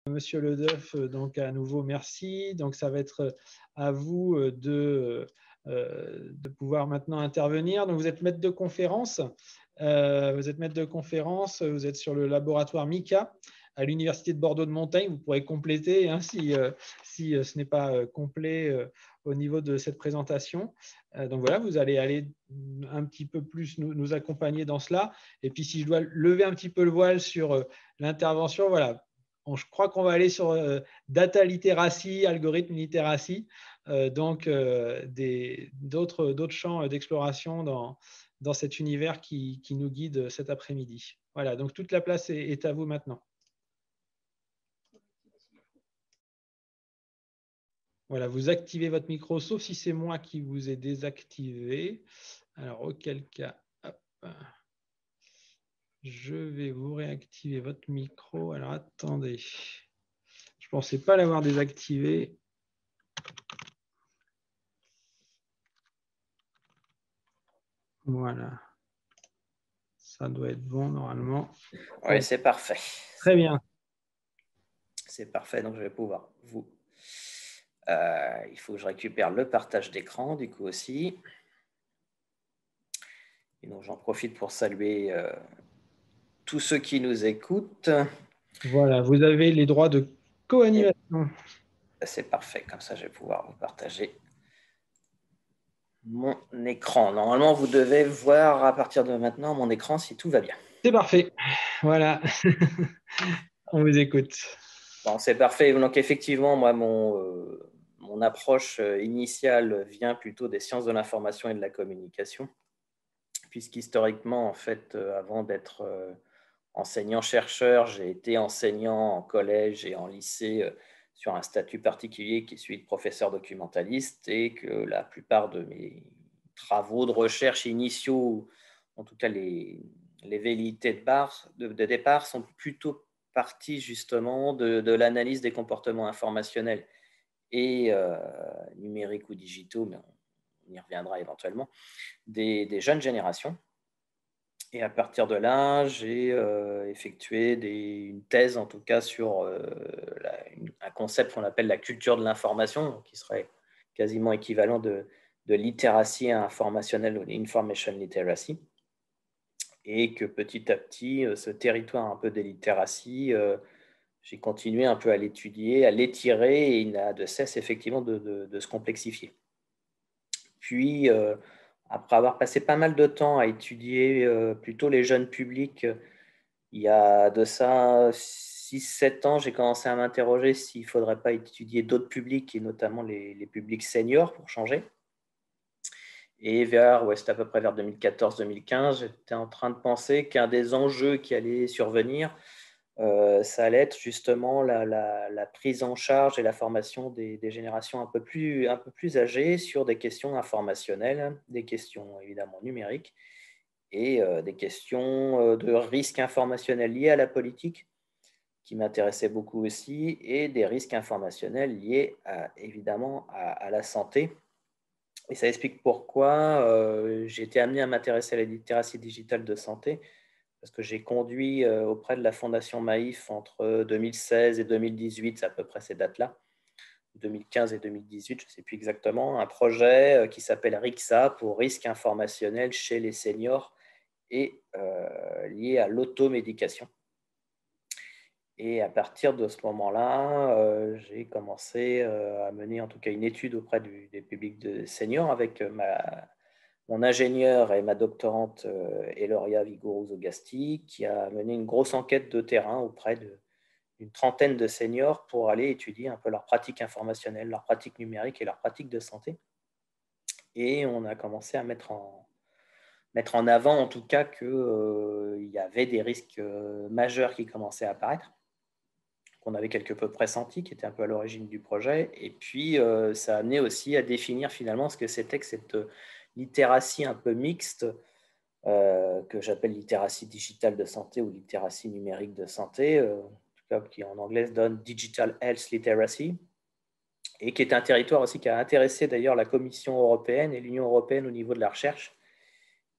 Monsieur Ledeuf, donc à nouveau, merci. Donc, ça va être à vous de pouvoir maintenant intervenir. Donc, vous êtes maître de conférence. Vous êtes sur le laboratoire MICA à l'Université de Bordeaux de Montaigne. Vous pourrez compléter si ce n'est pas complet au niveau de cette présentation. Donc voilà, vous allez aller un petit peu plus nous accompagner dans cela. Et puis, si je dois lever un petit peu le voile sur l'intervention, voilà. Je crois qu'on va aller sur data literacy, algorithme literacy, donc d'autres champs d'exploration dans cet univers qui nous guide cet après-midi. Voilà, donc toute la place est à vous maintenant. Voilà, vous activez votre micro, sauf si c'est moi qui vous ai désactivé. Alors, auquel cas, hop, je vais vous réactiver votre micro. Alors, attendez. Je ne pensais pas l'avoir désactivé. Voilà. Ça doit être bon normalement. Oui, c'est parfait. Très bien. C'est parfait, donc je vais pouvoir vous... il faut que je récupère le partage d'écran du coup aussi. Et donc j'en profite pour saluer tous ceux qui nous écoutent. Voilà, vous avez les droits de co-animation. C'est parfait, comme ça je vais pouvoir vous partager mon écran. Normalement, vous devez voir à partir de maintenant mon écran si tout va bien. C'est parfait. Voilà. On vous écoute. Bon, c'est parfait. Donc effectivement, moi, mon approche initiale vient plutôt des sciences de l'information et de la communication, puisqu'historiquement, en fait, avant d'être enseignant-chercheur, j'ai été enseignant en collège et en lycée sur un statut particulier qui est celui de professeur documentaliste, et que la plupart de mes travaux de recherche initiaux, en tout cas les velléités de départ, sont plutôt partie justement de l'analyse des comportements informationnels et numériques ou digitaux, mais on y reviendra éventuellement, des jeunes générations. Et à partir de là, j'ai effectué une thèse, en tout cas, sur un concept qu'on appelle la culture de l'information, qui serait quasiment équivalent de littératie informationnelle ou information literacy. Et que petit à petit, ce territoire un peu de littératie, j'ai continué un peu à l'étudier, à l'étirer, et il n'a de cesse effectivement de se complexifier. Puis, après avoir passé pas mal de temps à étudier plutôt les jeunes publics, il y a de ça 6-7 ans, j'ai commencé à m'interroger s'il ne faudrait pas étudier d'autres publics, et notamment les publics seniors pour changer. Et c'était à peu près vers 2014-2015, j'étais en train de penser qu'un des enjeux qui allait survenir, ça allait être justement la prise en charge et la formation des générations un peu plus âgées sur des questions informationnelles, des questions évidemment numériques, et des questions de risques informationnels liés à la politique, qui m'intéressaient beaucoup aussi, et des risques informationnels liés évidemment à la santé. Et ça explique pourquoi j'ai été amené à m'intéresser à la littératie digitale de santé, parce que j'ai conduit auprès de la Fondation Maïf entre 2016 et 2018, c'est à peu près ces dates-là, 2015 et 2018, je ne sais plus exactement, un projet qui s'appelle RIXA, pour risque informationnel chez les seniors et lié à l'automédication. Et à partir de ce moment-là, j'ai commencé à mener en tout cas une étude auprès des publics de seniors avec mon ingénieur et ma doctorante Eloria Vigouroux-Zogasti, qui a mené une grosse enquête de terrain auprès d'une trentaine de seniors pour aller étudier un peu leurs pratiques informationnelles, leurs pratiques numériques et leurs pratiques de santé. Et on a commencé à mettre en avant en tout cas qu'il y avait des risques majeurs qui commençaient à apparaître, qu'on avait quelque peu pressenti, qui était un peu à l'origine du projet. Et puis, ça a amené aussi à définir finalement ce que c'était que cette littératie un peu mixte, que j'appelle littératie digitale de santé ou littératie numérique de santé, en tout cas qui en anglais se donne Digital Health Literacy, et qui est un territoire aussi qui a intéressé d'ailleurs la Commission européenne et l'Union européenne au niveau de la recherche.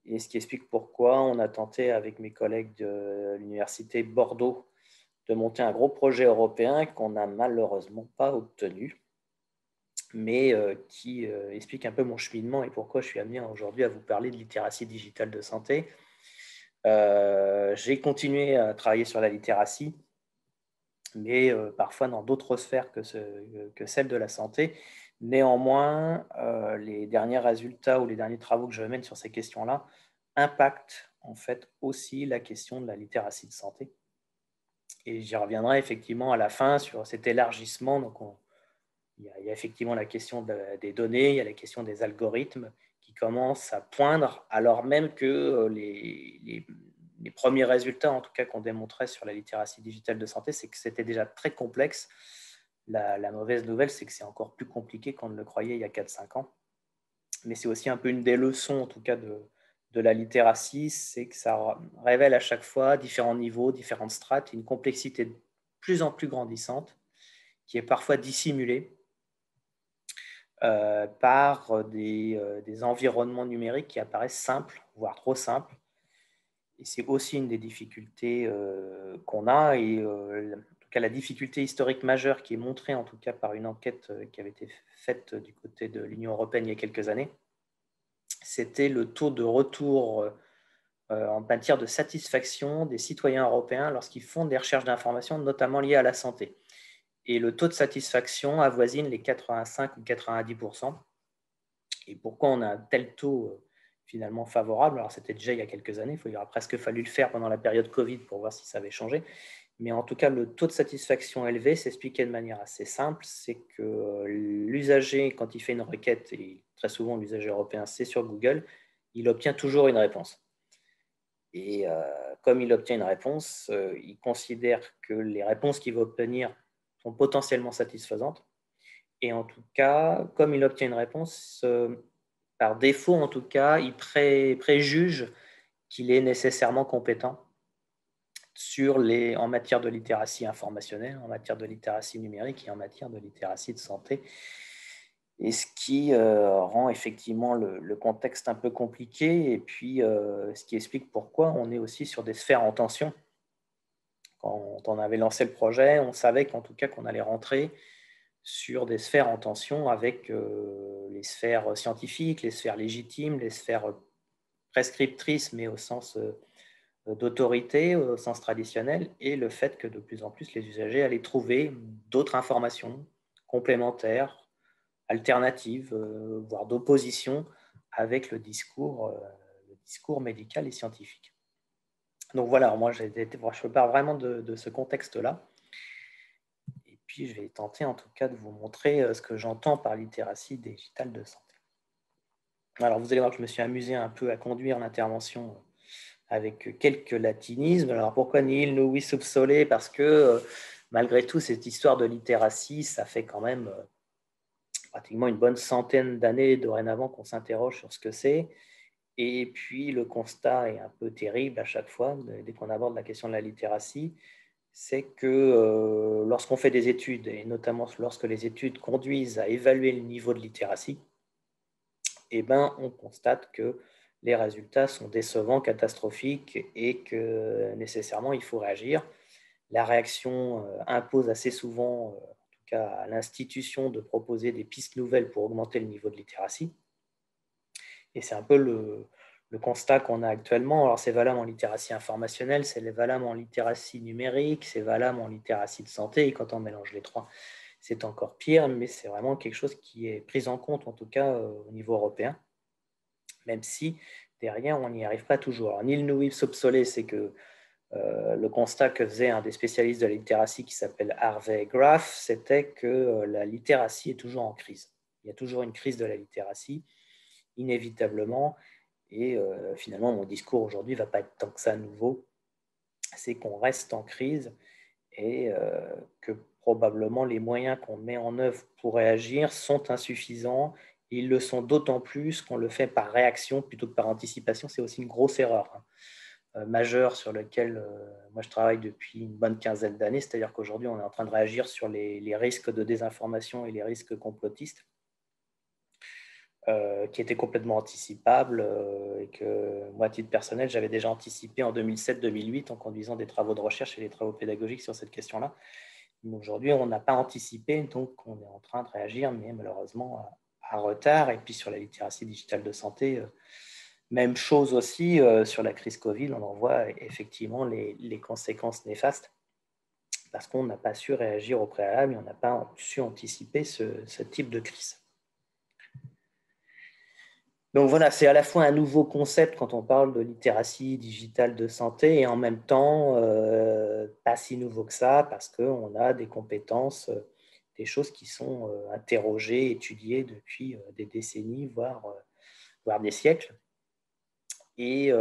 Et ce qui explique pourquoi on a tenté avec mes collègues de l'Université Bordeaux de monter un gros projet européen qu'on n'a malheureusement pas obtenu, mais qui explique un peu mon cheminement et pourquoi je suis amené aujourd'hui à vous parler de littératie digitale de santé. J'ai continué à travailler sur la littératie, mais parfois dans d'autres sphères que celle de la santé. Néanmoins, les derniers résultats ou les derniers travaux que je mène sur ces questions-là impactent en fait aussi la question de la littératie de santé. Et j'y reviendrai effectivement à la fin sur cet élargissement. Donc, il y a effectivement la question des données, il y a la question des algorithmes qui commencent à poindre, alors même que les premiers résultats, en tout cas qu'on démontrait sur la littératie digitale de santé, c'est que c'était déjà très complexe. La mauvaise nouvelle, c'est que c'est encore plus compliqué qu'on ne le croyait il y a 4-5 ans. Mais c'est aussi un peu une des leçons, en tout cas, de la littératie, c'est que ça révèle à chaque fois différents niveaux, différentes strates, une complexité de plus en plus grandissante, qui est parfois dissimulée par des environnements numériques qui apparaissent simples, voire trop simples. Et c'est aussi une des difficultés qu'on a, et en tout cas la difficulté historique majeure qui est montrée en tout cas par une enquête qui avait été faite du côté de l'Union européenne il y a quelques années, c'était le taux de retour en matière de satisfaction des citoyens européens lorsqu'ils font des recherches d'informations, notamment liées à la santé. Et le taux de satisfaction avoisine les 85 ou 90%. Et pourquoi on a un tel taux finalement favorable? Alors, c'était déjà il y a quelques années, il aurait presque fallu le faire pendant la période Covid pour voir si ça avait changé. Mais en tout cas, le taux de satisfaction élevé s'expliquait de manière assez simple. C'est que l'usager, quand il fait une requête, et très souvent l'usager européen, c'est sur Google, il obtient toujours une réponse. Et comme il obtient une réponse, il considère que les réponses qu'il va obtenir sont potentiellement satisfaisantes. Et en tout cas, comme il obtient une réponse, par défaut, en tout cas, il préjuge qu'il est nécessairement compétent en matière de littératie informationnelle, en matière de littératie numérique et en matière de littératie de santé. Et ce qui rend effectivement le contexte un peu compliqué, et puis ce qui explique pourquoi on est aussi sur des sphères en tension. Quand on avait lancé le projet, on savait qu'en tout cas qu'on allait rentrer sur des sphères en tension avec les sphères scientifiques, les sphères légitimes, les sphères prescriptrices, mais au sens d'autorité, au sens traditionnel, et le fait que de plus en plus les usagers allaient trouver d'autres informations complémentaires, alternatives, voire d'opposition avec le discours médical et scientifique. Donc voilà, moi je parle vraiment de ce contexte-là. Et puis je vais tenter en tout cas de vous montrer ce que j'entends par littératie digitale de santé. Alors vous allez voir que je me suis amusé un peu à conduire l'intervention avec quelques latinismes. Alors pourquoi nihil novus sub sole? Parce que malgré tout, cette histoire de littératie, ça fait quand même pratiquement une bonne centaine d'années dorénavant qu'on s'interroge sur ce que c'est. Et puis le constat est un peu terrible à chaque fois, dès qu'on aborde la question de la littératie, c'est que lorsqu'on fait des études, et notamment lorsque les études conduisent à évaluer le niveau de littératie, eh ben, on constate que les résultats sont décevants, catastrophiques, et que nécessairement il faut réagir. La réaction impose assez souvent, en tout cas à l'institution, de proposer des pistes nouvelles pour augmenter le niveau de littératie. Et c'est un peu le constat qu'on a actuellement. Alors, c'est valable en littératie informationnelle, c'est valable en littératie numérique, c'est valable en littératie de santé. Et quand on mélange les trois, c'est encore pire, mais c'est vraiment quelque chose qui est pris en compte, en tout cas au niveau européen, même si derrière, on n'y arrive pas toujours. Alors, nil novus sub sole, c'est que le constat que faisait un des spécialistes de la littératie qui s'appelle Harvey Graff, c'était que la littératie est toujours en crise. Il y a toujours une crise de la littératie, inévitablement. Et finalement, mon discours aujourd'hui ne va pas être tant que ça nouveau. C'est qu'on reste en crise et que probablement les moyens qu'on met en œuvre pour réagir sont insuffisants. Ils le sont d'autant plus qu'on le fait par réaction plutôt que par anticipation. C'est aussi une grosse erreur majeure sur laquelle moi je travaille depuis une bonne quinzaine d'années. C'est-à-dire qu'aujourd'hui, on est en train de réagir sur les risques de désinformation et les risques complotistes. qui était complètement anticipable et que moi, à titre personnel, j'avais déjà anticipé en 2007-2008 en conduisant des travaux de recherche et des travaux pédagogiques sur cette question-là. Aujourd'hui, on n'a pas anticipé, donc on est en train de réagir, mais malheureusement à retard. Et puis sur la littératie digitale de santé, même chose aussi sur la crise Covid, on en voit effectivement les conséquences néfastes parce qu'on n'a pas su réagir au préalable et on n'a pas su anticiper ce type de crise. Donc voilà, c'est à la fois un nouveau concept quand on parle de littératie digitale de santé et en même temps pas si nouveau que ça parce qu'on a des compétences, des choses qui sont interrogées, étudiées depuis des décennies, voire des siècles. Et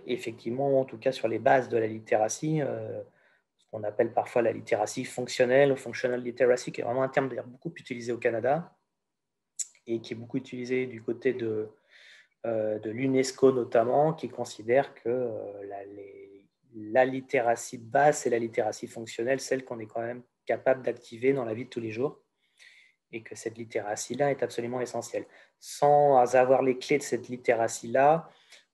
effectivement, en tout cas sur les bases de la littératie, ce qu'on appelle parfois la littératie fonctionnelle ou functional literacy, qui est vraiment un terme d'ailleurs beaucoup utilisé au Canada et qui est beaucoup utilisé du côté de l'UNESCO notamment, qui considère que la littératie de base, c'est la littératie fonctionnelle, celle qu'on est quand même capable d'activer dans la vie de tous les jours, et que cette littératie-là est absolument essentielle. Sans avoir les clés de cette littératie-là,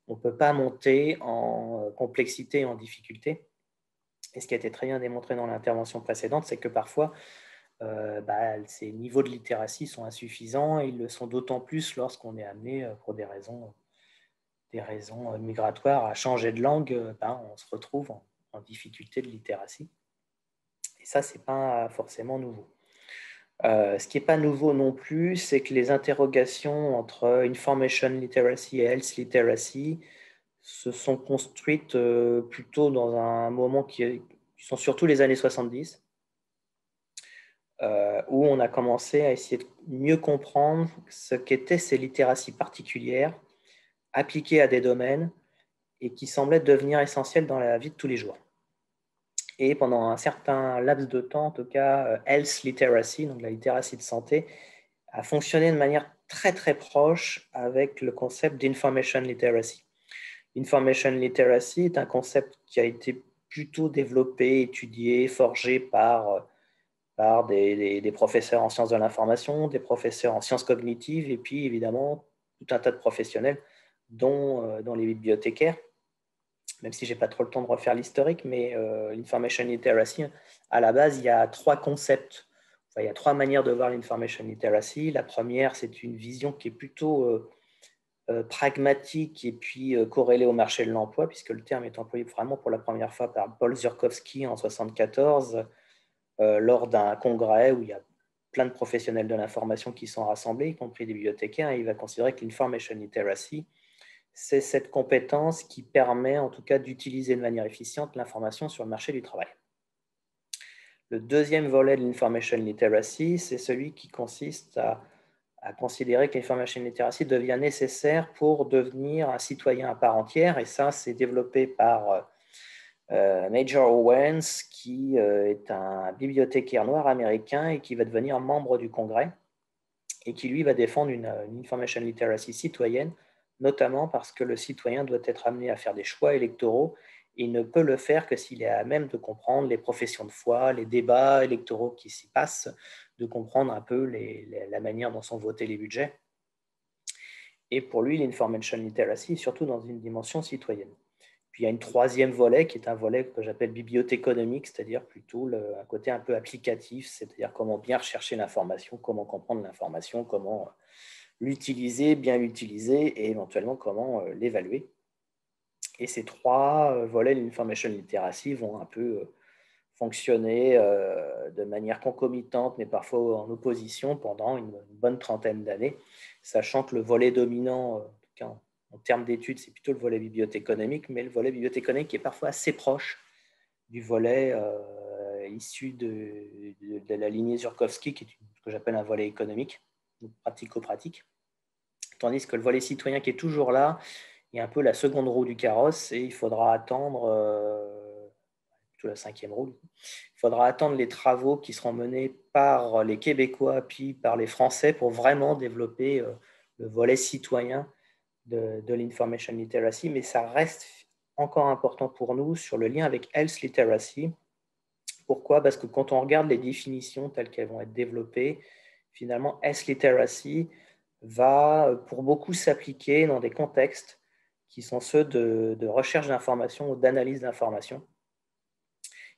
on ne peut pas monter en complexité et en difficulté. Et ce qui a été très bien démontré dans l'intervention précédente, c'est que parfois, ces niveaux de littératie sont insuffisants et ils le sont d'autant plus lorsqu'on est amené, pour des raisons migratoires, à changer de langue, on se retrouve en difficulté de littératie. Et ça, ce n'est pas forcément nouveau. Ce qui n'est pas nouveau non plus, c'est que les interrogations entre information literacy et health literacy se sont construites plutôt dans un moment qui sont surtout les années 70, où on a commencé à essayer de mieux comprendre ce qu'étaient ces littératies particulières appliquées à des domaines et qui semblaient devenir essentielles dans la vie de tous les jours. Et pendant un certain laps de temps, en tout cas, health literacy, donc la littératie de santé, a fonctionné de manière très très proche avec le concept d'information literacy. Information literacy est un concept qui a été plutôt développé, étudié, forgé par des professeurs en sciences de l'information, des professeurs en sciences cognitives et puis évidemment tout un tas de professionnels, dont les bibliothécaires, même si je n'ai pas trop le temps de refaire l'historique, mais l'information literacy, à la base, il y a trois concepts. Enfin, il y a trois manières de voir l'information literacy. La première, c'est une vision qui est plutôt pragmatique et puis corrélée au marché de l'emploi, puisque le terme est employé vraiment pour la première fois par Paul Ziorkowski en 1974, lors d'un congrès où il y a plein de professionnels de l'information qui sont rassemblés, y compris des bibliothécaires, et il va considérer que l'information literacy, c'est cette compétence qui permet en tout cas d'utiliser de manière efficiente l'information sur le marché du travail. Le deuxième volet de l'information literacy, c'est celui qui consiste à considérer que l'information literacy devient nécessaire pour devenir un citoyen à part entière, et ça, c'est développé par Major Owens, qui est un bibliothécaire noir américain et qui va devenir membre du Congrès, et qui, lui, va défendre une information literacy citoyenne, notamment parce que le citoyen doit être amené à faire des choix électoraux. Et il ne peut le faire que s'il est à même de comprendre les professions de foi, les débats électoraux qui s'y passent, de comprendre un peu la manière dont sont votés les budgets. Et pour lui, l'information literacy est surtout dans une dimension citoyenne. Puis il y a un troisième volet qui est un volet que j'appelle bibliothéconomique, c'est-à-dire plutôt un côté un peu applicatif, c'est-à-dire comment bien rechercher l'information, comment comprendre l'information, comment l'utiliser, bien l'utiliser et éventuellement comment l'évaluer. Et ces trois volets de l'information literacy vont un peu fonctionner de manière concomitante, mais parfois en opposition pendant une bonne trentaine d'années, sachant que le volet dominant, en tout cas en termes d'études, c'est plutôt le volet bibliothéconomique, mais le volet bibliothéconomique est parfois assez proche du volet issu de la lignée Ziorkowski, qui est ce que j'appelle un volet économique, pratico-pratique. Tandis que le volet citoyen qui est toujours là, il y a un peu la seconde roue du carrosse et il faudra attendre, plutôt la cinquième roue, il faudra attendre les travaux qui seront menés par les Québécois puis par les Français pour vraiment développer le volet citoyen de l'information literacy, mais ça reste encore important pour nous sur le lien avec health literacy. Pourquoi? Parce que quand on regarde les définitions telles qu'elles vont être développées, finalement, health literacy va pour beaucoup s'appliquer dans des contextes qui sont ceux de recherche d'informations ou d'analyse d'informations.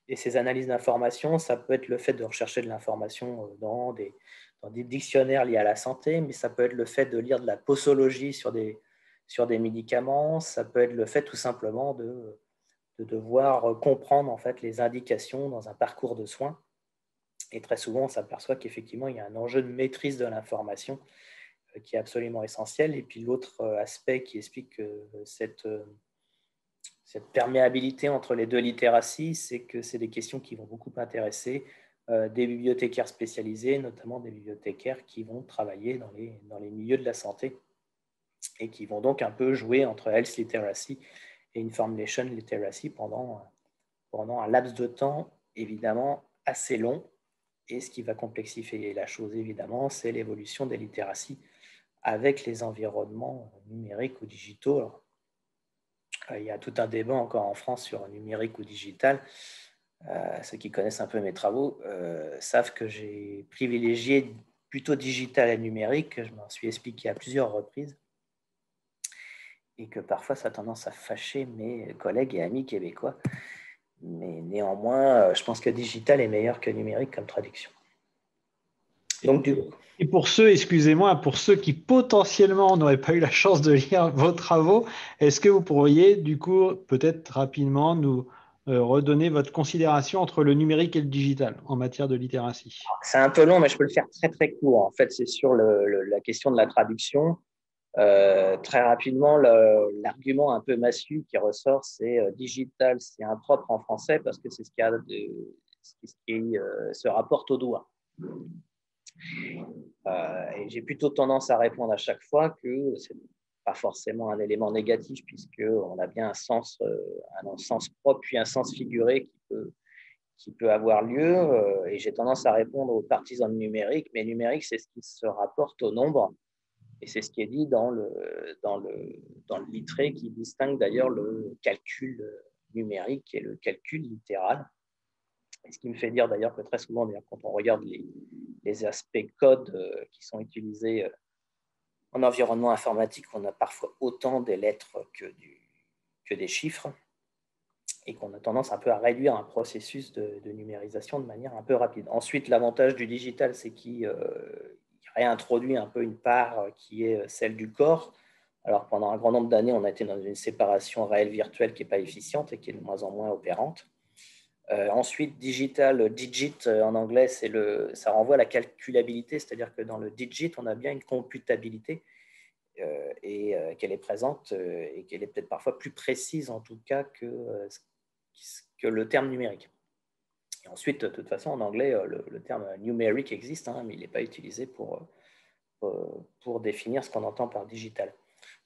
Et ces analyses d'informations, ça peut être le fait de rechercher de l'information dans des dictionnaires liés à la santé, mais ça peut être le fait de lire de la posologie sur des médicaments, ça peut être le fait tout simplement de devoir comprendre en fait les indications dans un parcours de soins. Et très souvent, on s'aperçoit qu'effectivement, il y a un enjeu de maîtrise de l'information qui est absolument essentiel. Et puis l'autre aspect qui explique cette perméabilité entre les deux littératies, c'est que c'est des questions qui vont beaucoup intéresser des bibliothécaires spécialisés, notamment des bibliothécaires qui vont travailler dans les milieux de la santé et qui vont donc un peu jouer entre health literacy et information literacy pendant un laps de temps évidemment assez long. Et ce qui va complexifier la chose évidemment, c'est l'évolution des littératies avec les environnements numériques ou digitaux. Alors, il y a tout un débat encore en France sur numérique ou digital. Ceux qui connaissent un peu mes travaux savent que j'ai privilégié plutôt digital et numérique. Je m'en suis expliqué à plusieurs reprises et que parfois ça a tendance à fâcher mes collègues et amis québécois. Mais néanmoins, je pense que digital est meilleur que numérique comme traduction. Donc, et pour ceux, excusez-moi, pour ceux qui potentiellement n'auraient pas eu la chance de lire vos travaux, est-ce que vous pourriez, du coup, peut-être rapidement nous redonner votre considération entre le numérique et le digital en matière de littératie? C'est un peu long, mais je peux le faire très très court. En fait, c'est sur la question de la traduction. Très rapidement, l'argument un peu massu qui ressort, c'est digital, c'est impropre en français parce que c'est ce qui se rapporte au doigt. Et j'ai plutôt tendance à répondre à chaque fois que c'est pas forcément un élément négatif puisqu'on a bien un sens propre puis un sens figuré qui peut avoir lieu. Et j'ai tendance à répondre aux partisans du numérique, mais numérique, c'est ce qui se rapporte au nombre. Et c'est ce qui est dit dans le littré qui distingue d'ailleurs le calcul numérique et le calcul littéral. Et ce qui me fait dire d'ailleurs que très souvent, quand on regarde les aspects code qui sont utilisés en environnement informatique, on a parfois autant des lettres que des chiffres et qu'on a tendance un peu à réduire un processus de numérisation de manière un peu rapide. Ensuite, l'avantage du digital, c'est qu'il réintroduit un peu une part qui est celle du corps. Alors, pendant un grand nombre d'années, on a été dans une séparation réelle-virtuelle qui n'est pas efficiente et qui est de moins en moins opérante. Ensuite, digital, digit en anglais, ça renvoie à la calculabilité, c'est-à-dire que dans le digit, on a bien une computabilité et qu'elle est présente et qu'elle est peut-être parfois plus précise en tout cas que le terme numérique. Et ensuite, de toute façon, en anglais, le terme numérique existe, hein, mais il n'est pas utilisé pour définir ce qu'on entend par digital.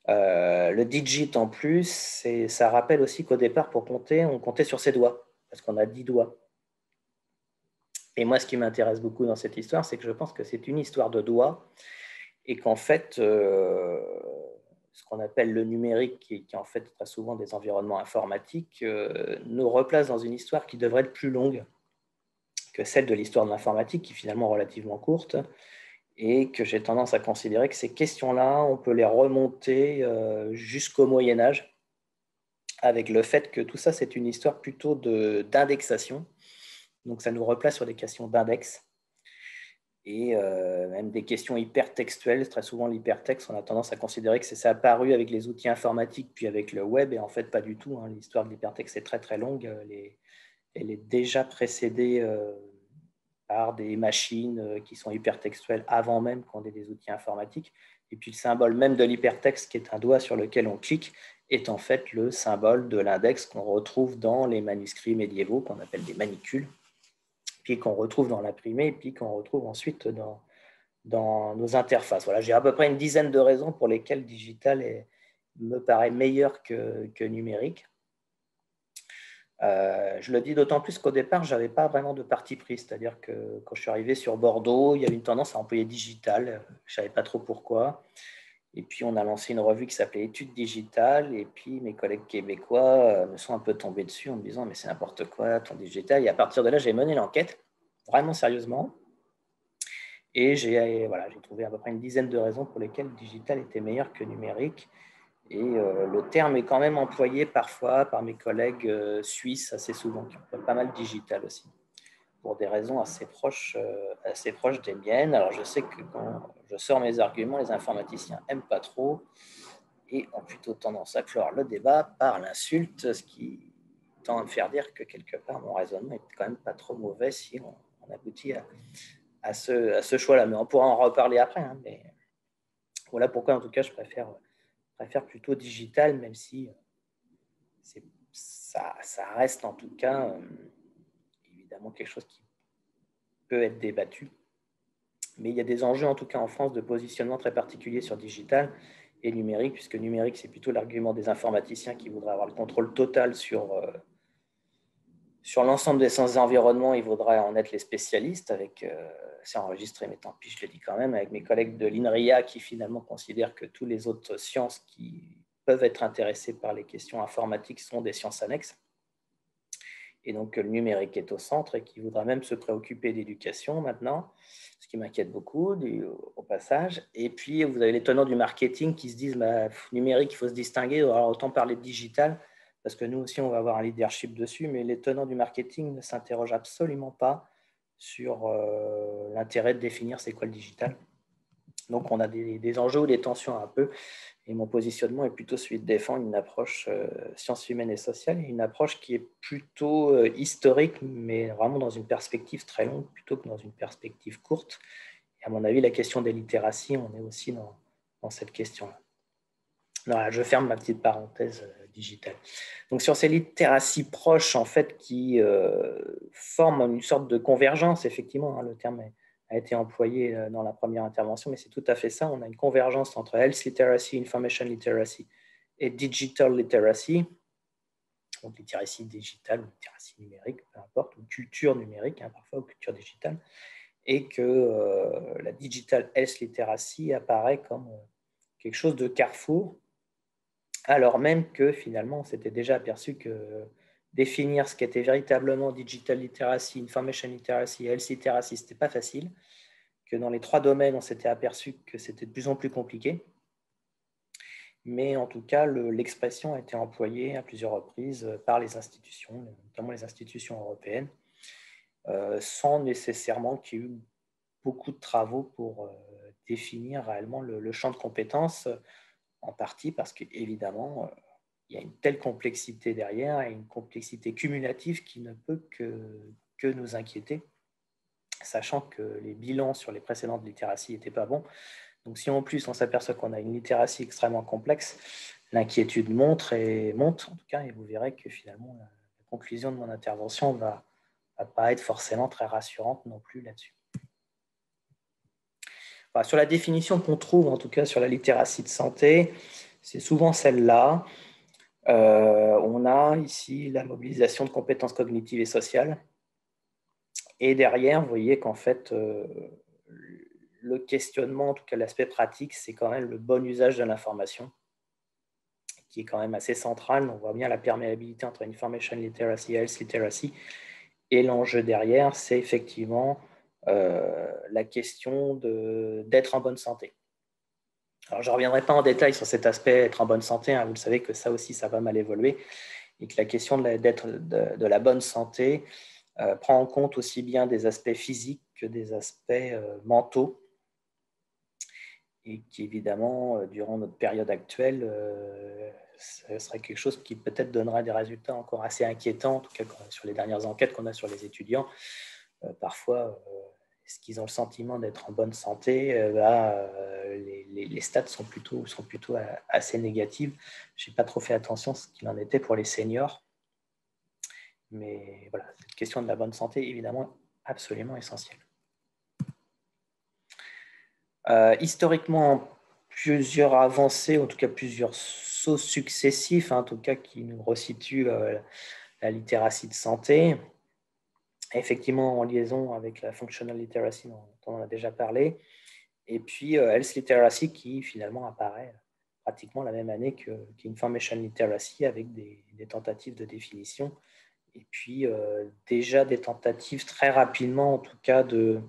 Le digit en plus, ça rappelle aussi qu'au départ, pour compter, on comptait sur ses doigts, parce qu'on a 10 doigts. Et moi, ce qui m'intéresse beaucoup dans cette histoire, c'est que je pense que c'est une histoire de doigts, et qu'en fait, ce qu'on appelle le numérique, qui est en fait très souvent des environnements informatiques, nous replace dans une histoire qui devrait être plus longue que celle de l'histoire de l'informatique, qui est finalement relativement courte, et que j'ai tendance à considérer que ces questions-là, on peut les remonter jusqu'au Moyen-Âge, avec le fait que tout ça, c'est une histoire plutôt d'indexation. Donc, ça nous replace sur des questions d'index et même des questions hypertextuelles. Très souvent, l'hypertexte, on a tendance à considérer que c'est apparu avec les outils informatiques puis avec le web, et en fait, pas du tout. Hein. L'histoire de l'hypertexte est très, très longue. Elle est déjà précédée par des machines qui sont hypertextuelles avant même qu'on ait des outils informatiques. Et puis, le symbole même de l'hypertexte, qui est un doigt sur lequel on clique, est en fait le symbole de l'index qu'on retrouve dans les manuscrits médiévaux, qu'on appelle des manicules, puis qu'on retrouve dans l'imprimé, puis qu'on retrouve ensuite dans nos interfaces. Voilà, j'ai à peu près une dizaine de raisons pour lesquelles digital me paraît meilleur que numérique. Je le dis d'autant plus qu'au départ, je n'avais pas vraiment de parti pris, c'est-à-dire que quand je suis arrivé sur Bordeaux, il y avait une tendance à employer digital, je ne savais pas trop pourquoi. Et puis, on a lancé une revue qui s'appelait Études digitales. Et puis, mes collègues québécois me sont un peu tombés dessus en me disant « Mais c'est n'importe quoi, ton digital ». Et à partir de là, j'ai mené l'enquête, vraiment sérieusement. Et j'ai trouvé à peu près une dizaine de raisons pour lesquelles le digital était meilleur que numérique. Et le terme est quand même employé parfois par mes collègues suisses assez souvent, qui emploient pas mal digital aussi, pour des raisons assez proches des miennes. Alors je sais que quand je sors mes arguments, les informaticiens n'aiment pas trop et ont plutôt tendance à clore le débat par l'insulte, ce qui tend à me faire dire que quelque part mon raisonnement est quand même pas trop mauvais si on aboutit à ce choix-là. Mais on pourra en reparler après. Hein, mais voilà pourquoi en tout cas je préfère plutôt digital, même si ça reste en tout cas évidemment quelque chose qui peut être débattu. Mais il y a des enjeux en tout cas en France de positionnement très particuliers sur digital et numérique, puisque numérique c'est plutôt l'argument des informaticiens qui voudraient avoir le contrôle total sur l'ensemble des sciences d'environnement. Ils voudraient en être les spécialistes, avec c'est enregistré, mais tant pis, je le dis quand même, avec mes collègues de l'INRIA qui finalement considèrent que toutes les autres sciences qui peuvent être intéressées par les questions informatiques sont des sciences annexes. Et donc le numérique est au centre et qui voudra même se préoccuper d'éducation maintenant, ce qui m'inquiète beaucoup au passage. Et puis vous avez les tenants du marketing qui se disent numérique, il faut se distinguer, alors autant parler de digital, parce que nous aussi on va avoir un leadership dessus, mais les tenants du marketing ne s'interrogent absolument pas sur l'intérêt de définir c'est quoi le digital. Donc on a des enjeux ou des tensions un peu. Et mon positionnement est plutôt celui de défendre une approche sciences humaines et sociales, une approche qui est plutôt historique, mais vraiment dans une perspective très longue, plutôt que dans une perspective courte. Et à mon avis, la question des littératies, on est aussi dans cette question-là. Voilà, je ferme ma petite parenthèse digitale. Donc sur ces littératies proches, en fait, qui forment une sorte de convergence, effectivement, hein, le terme a été employé dans la première intervention, mais c'est tout à fait ça. On a une convergence entre health literacy, information literacy et digital literacy, donc littératie digitale ou littératie numérique, peu importe, ou culture numérique, hein, parfois, ou culture digitale, et que la digital health literacy apparaît comme quelque chose de carrefour, alors même que finalement, on s'était déjà aperçu que définir ce qu'était véritablement digital literacy, information literacy et health literacy, ce n'était pas facile, que dans les trois domaines, on s'était aperçu que c'était de plus en plus compliqué. Mais en tout cas, l'expression a été employée à plusieurs reprises par les institutions, notamment les institutions européennes, sans nécessairement qu'il y ait eu beaucoup de travaux pour définir réellement le champ de compétences, en partie parce qu'évidemment, il y a une telle complexité derrière et une complexité cumulative qui ne peut que nous inquiéter, sachant que les bilans sur les précédentes littératies n'étaient pas bons. Donc si en plus on s'aperçoit qu'on a une littératie extrêmement complexe, l'inquiétude monte en tout cas, et vous verrez que finalement la conclusion de mon intervention ne va pas être forcément très rassurante non plus là-dessus. Enfin, sur la définition qu'on trouve en tout cas sur la littératie de santé, c'est souvent celle-là. On a ici la mobilisation de compétences cognitives et sociales. Et derrière, vous voyez qu'en fait, le questionnement, en tout cas l'aspect pratique, c'est quand même le bon usage de l'information, qui est quand même assez central. On voit bien la perméabilité entre information literacy et health literacy. Et l'enjeu derrière, c'est effectivement la question d'être en bonne santé. Alors, je ne reviendrai pas en détail sur cet aspect être en bonne santé. Hein. Vous le savez que ça aussi, ça va mal évoluer. Et que la question de la bonne santé prend en compte aussi bien des aspects physiques que des aspects mentaux. Et qui, évidemment, durant notre période actuelle, ce serait quelque chose qui peut-être donnerait des résultats encore assez inquiétants, en tout cas sur les dernières enquêtes qu'on a sur les étudiants. Parfois, est-ce qu'ils ont le sentiment d'être en bonne santé? Les stats sont plutôt assez négatives. Je n'ai pas trop fait attention à ce qu'il en était pour les seniors. Mais voilà, cette question de la bonne santé est évidemment absolument essentielle. Historiquement, plusieurs avancées, en tout cas plusieurs sauts successifs, en tout cas qui nous resituent la littératie de santé. Effectivement, en liaison avec la functional literacy dont on a déjà parlé. Et puis, health literacy qui finalement apparaît pratiquement la même année qu'information literacy avec des tentatives de définition. Et puis, déjà des tentatives très rapidement, en tout cas, de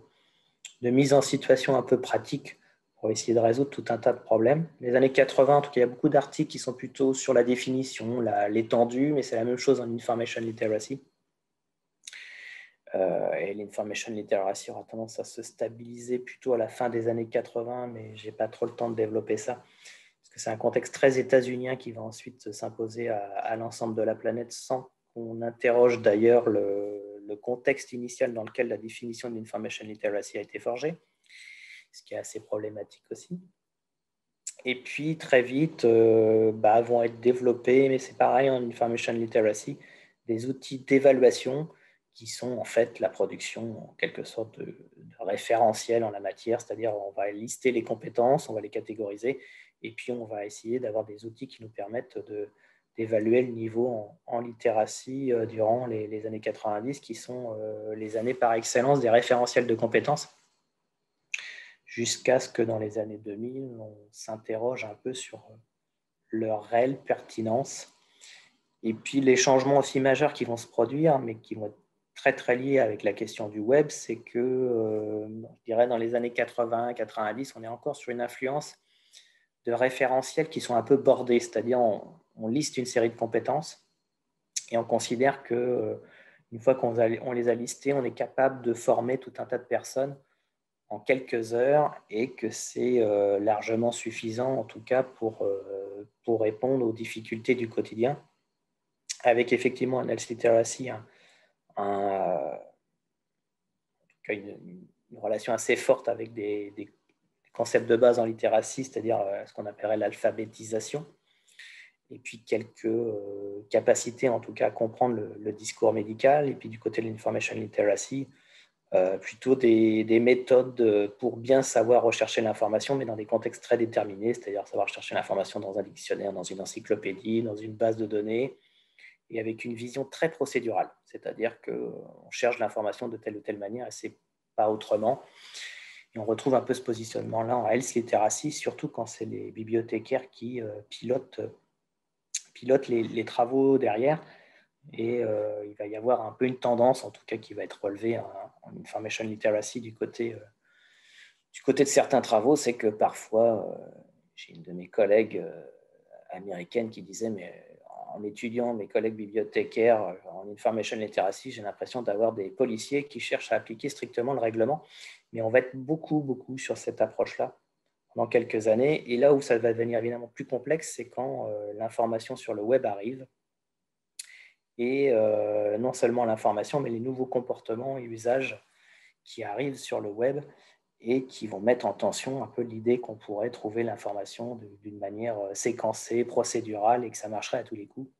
mise en situation un peu pratique pour essayer de résoudre tout un tas de problèmes. Les années 80, en tout cas, il y a beaucoup d'articles qui sont plutôt sur la définition, l'étendue, mais c'est la même chose en information literacy. Et l'information literacy aura tendance à se stabiliser plutôt à la fin des années 80, mais je n'ai pas trop le temps de développer ça, parce que c'est un contexte très états-unien qui va ensuite s'imposer à l'ensemble de la planète, sans qu'on interroge d'ailleurs le contexte initial dans lequel la définition de l'information literacy a été forgée, ce qui est assez problématique aussi. Et puis, très vite, vont être développés, mais c'est pareil en information literacy, des outils d'évaluation qui sont en fait la production, en quelque sorte, de référentiels en la matière, c'est-à-dire on va lister les compétences, on va les catégoriser, et puis on va essayer d'avoir des outils qui nous permettent d'évaluer le niveau en littératie durant les années 90, qui sont les années par excellence des référentiels de compétences, jusqu'à ce que dans les années 2000, on s'interroge un peu sur leur réelle pertinence. Et puis les changements aussi majeurs qui vont se produire, mais qui vont être très très liés avec la question du web, c'est que, je dirais dans les années 80-90, on est encore sur une influence de référentiels qui sont un peu bordés, c'est-à-dire on liste une série de compétences et on considère que une fois qu'on les a listées, on est capable de former tout un tas de personnes en quelques heures et que c'est largement suffisant, en tout cas, pour répondre aux difficultés du quotidien, avec effectivement un health literacy, une relation assez forte avec des concepts de base en littératie, c'est-à-dire ce qu'on appellerait l'alphabétisation, et puis quelques capacités, en tout cas, à comprendre le discours médical. Et puis du côté de l'information literacy, plutôt des méthodes pour bien savoir rechercher l'information, mais dans des contextes très déterminés, c'est-à-dire savoir chercher l'information dans un dictionnaire, dans une encyclopédie, dans une base de données, et avec une vision très procédurale, c'est-à-dire qu'on cherche l'information de telle ou telle manière et c'est pas autrement. Et on retrouve un peu ce positionnement-là en health literacy, surtout quand c'est les bibliothécaires qui pilotent les travaux derrière. Et il va y avoir un peu une tendance, en tout cas, qui va être relevée en information literacy du côté de certains travaux, c'est que parfois, j'ai une de mes collègues américaines qui disait, mais en étudiant mes collègues bibliothécaires en information literacy, j'ai l'impression d'avoir des policiers qui cherchent à appliquer strictement le règlement. Mais on va être beaucoup, beaucoup sur cette approche-là pendant quelques années. Et là où ça va devenir évidemment plus complexe, c'est quand l'information sur le web arrive. Et non seulement l'information, mais les nouveaux comportements et usages qui arrivent sur le web et qui vont mettre en tension un peu l'idée qu'on pourrait trouver l'information d'une manière séquencée, procédurale, et que ça marcherait à tous les coups.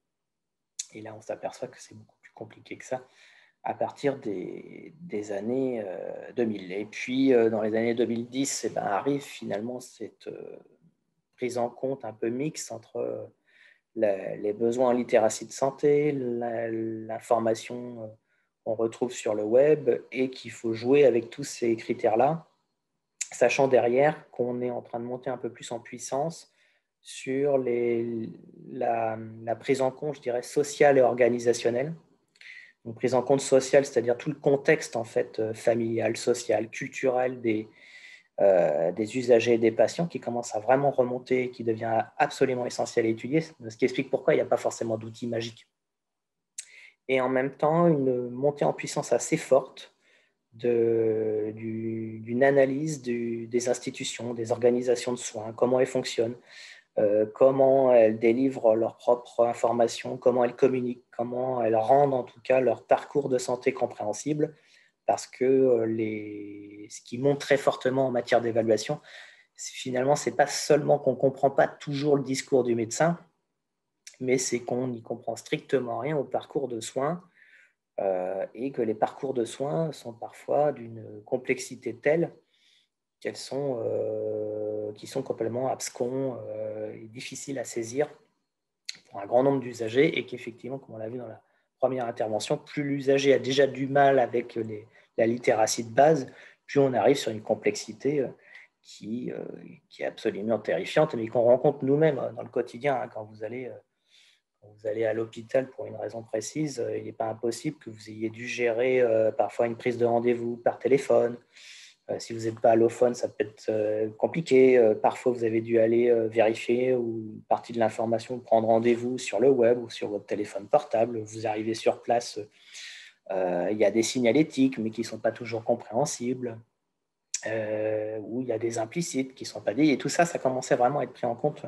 Et là, on s'aperçoit que c'est beaucoup plus compliqué que ça à partir des années 2000. Et puis, dans les années 2010, arrive finalement cette prise en compte un peu mixte entre les besoins en littératie de santé, l'information qu'on retrouve sur le web, et qu'il faut jouer avec tous ces critères-là, sachant derrière qu'on est en train de monter un peu plus en puissance sur la prise en compte, je dirais, sociale et organisationnelle. Donc, prise en compte sociale, c'est-à-dire tout le contexte en fait, familial, social, culturel des usagers et des patients qui commence à vraiment remonter, qui devient absolument essentiel à étudier, ce qui explique pourquoi il n'y a pas forcément d'outils magiques. Et en même temps, une montée en puissance assez forte d'une analyse des institutions, des organisations de soins, comment elles fonctionnent, comment elles délivrent leurs propres informations, comment elles communiquent, comment elles rendent en tout cas leur parcours de santé compréhensible, parce que ce qui monte très fortement en matière d'évaluation, finalement, ce n'est pas seulement qu'on ne comprend pas toujours le discours du médecin, mais c'est qu'on n'y comprend strictement rien au parcours de soins, et que les parcours de soins sont parfois d'une complexité telle qui sont complètement abscons et difficiles à saisir pour un grand nombre d'usagers, et qu'effectivement, comme on l'a vu dans la première intervention, plus l'usager a déjà du mal avec la littératie de base, plus on arrive sur une complexité qui est absolument terrifiante, mais qu'on rencontre nous-mêmes dans le quotidien. Hein, quand vous allez à l'hôpital pour une raison précise, il n'est pas impossible que vous ayez dû gérer parfois une prise de rendez-vous par téléphone, Si vous n'êtes pas allophone, ça peut être compliqué. Parfois, vous avez dû aller vérifier ou une partie de l'information, prendre rendez-vous sur le web ou sur votre téléphone portable. Vous arrivez sur place, il y a des signalétiques, mais qui ne sont pas toujours compréhensibles. Où il y a des implicites qui ne sont pas dit. Et tout ça, ça commençait vraiment à être pris en compte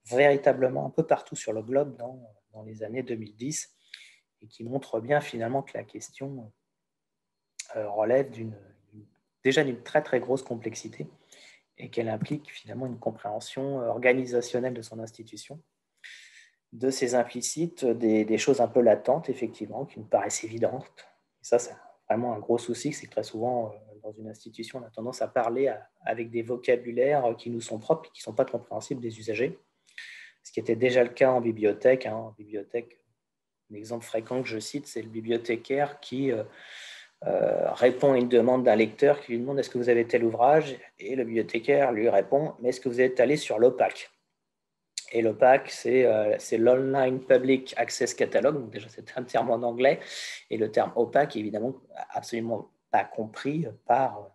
véritablement un peu partout sur le globe dans les années 2010 et qui montre bien finalement que la question relève déjà d'une très très grosse complexité et qu'elle implique finalement une compréhension organisationnelle de son institution, de ses implicites, des choses un peu latentes effectivement qui nous paraissent évidentes. Et ça, c'est vraiment un gros souci, c'est que très souvent dans une institution, on a tendance à parler avec des vocabulaires qui nous sont propres et qui ne sont pas compréhensibles des usagers. Ce qui était déjà le cas en bibliothèque. En bibliothèque, un exemple fréquent que je cite, c'est le bibliothécaire qui répond à une demande d'un lecteur qui lui demande « Est-ce que vous avez tel ouvrage ?» Et le bibliothécaire lui répond « Mais est-ce que vous êtes allé sur l'OPAC ?» Et l'OPAC, c'est l'Online Public Access Catalog. Donc déjà, c'est un terme en anglais. Et le terme opaque, évidemment, absolument pas compris par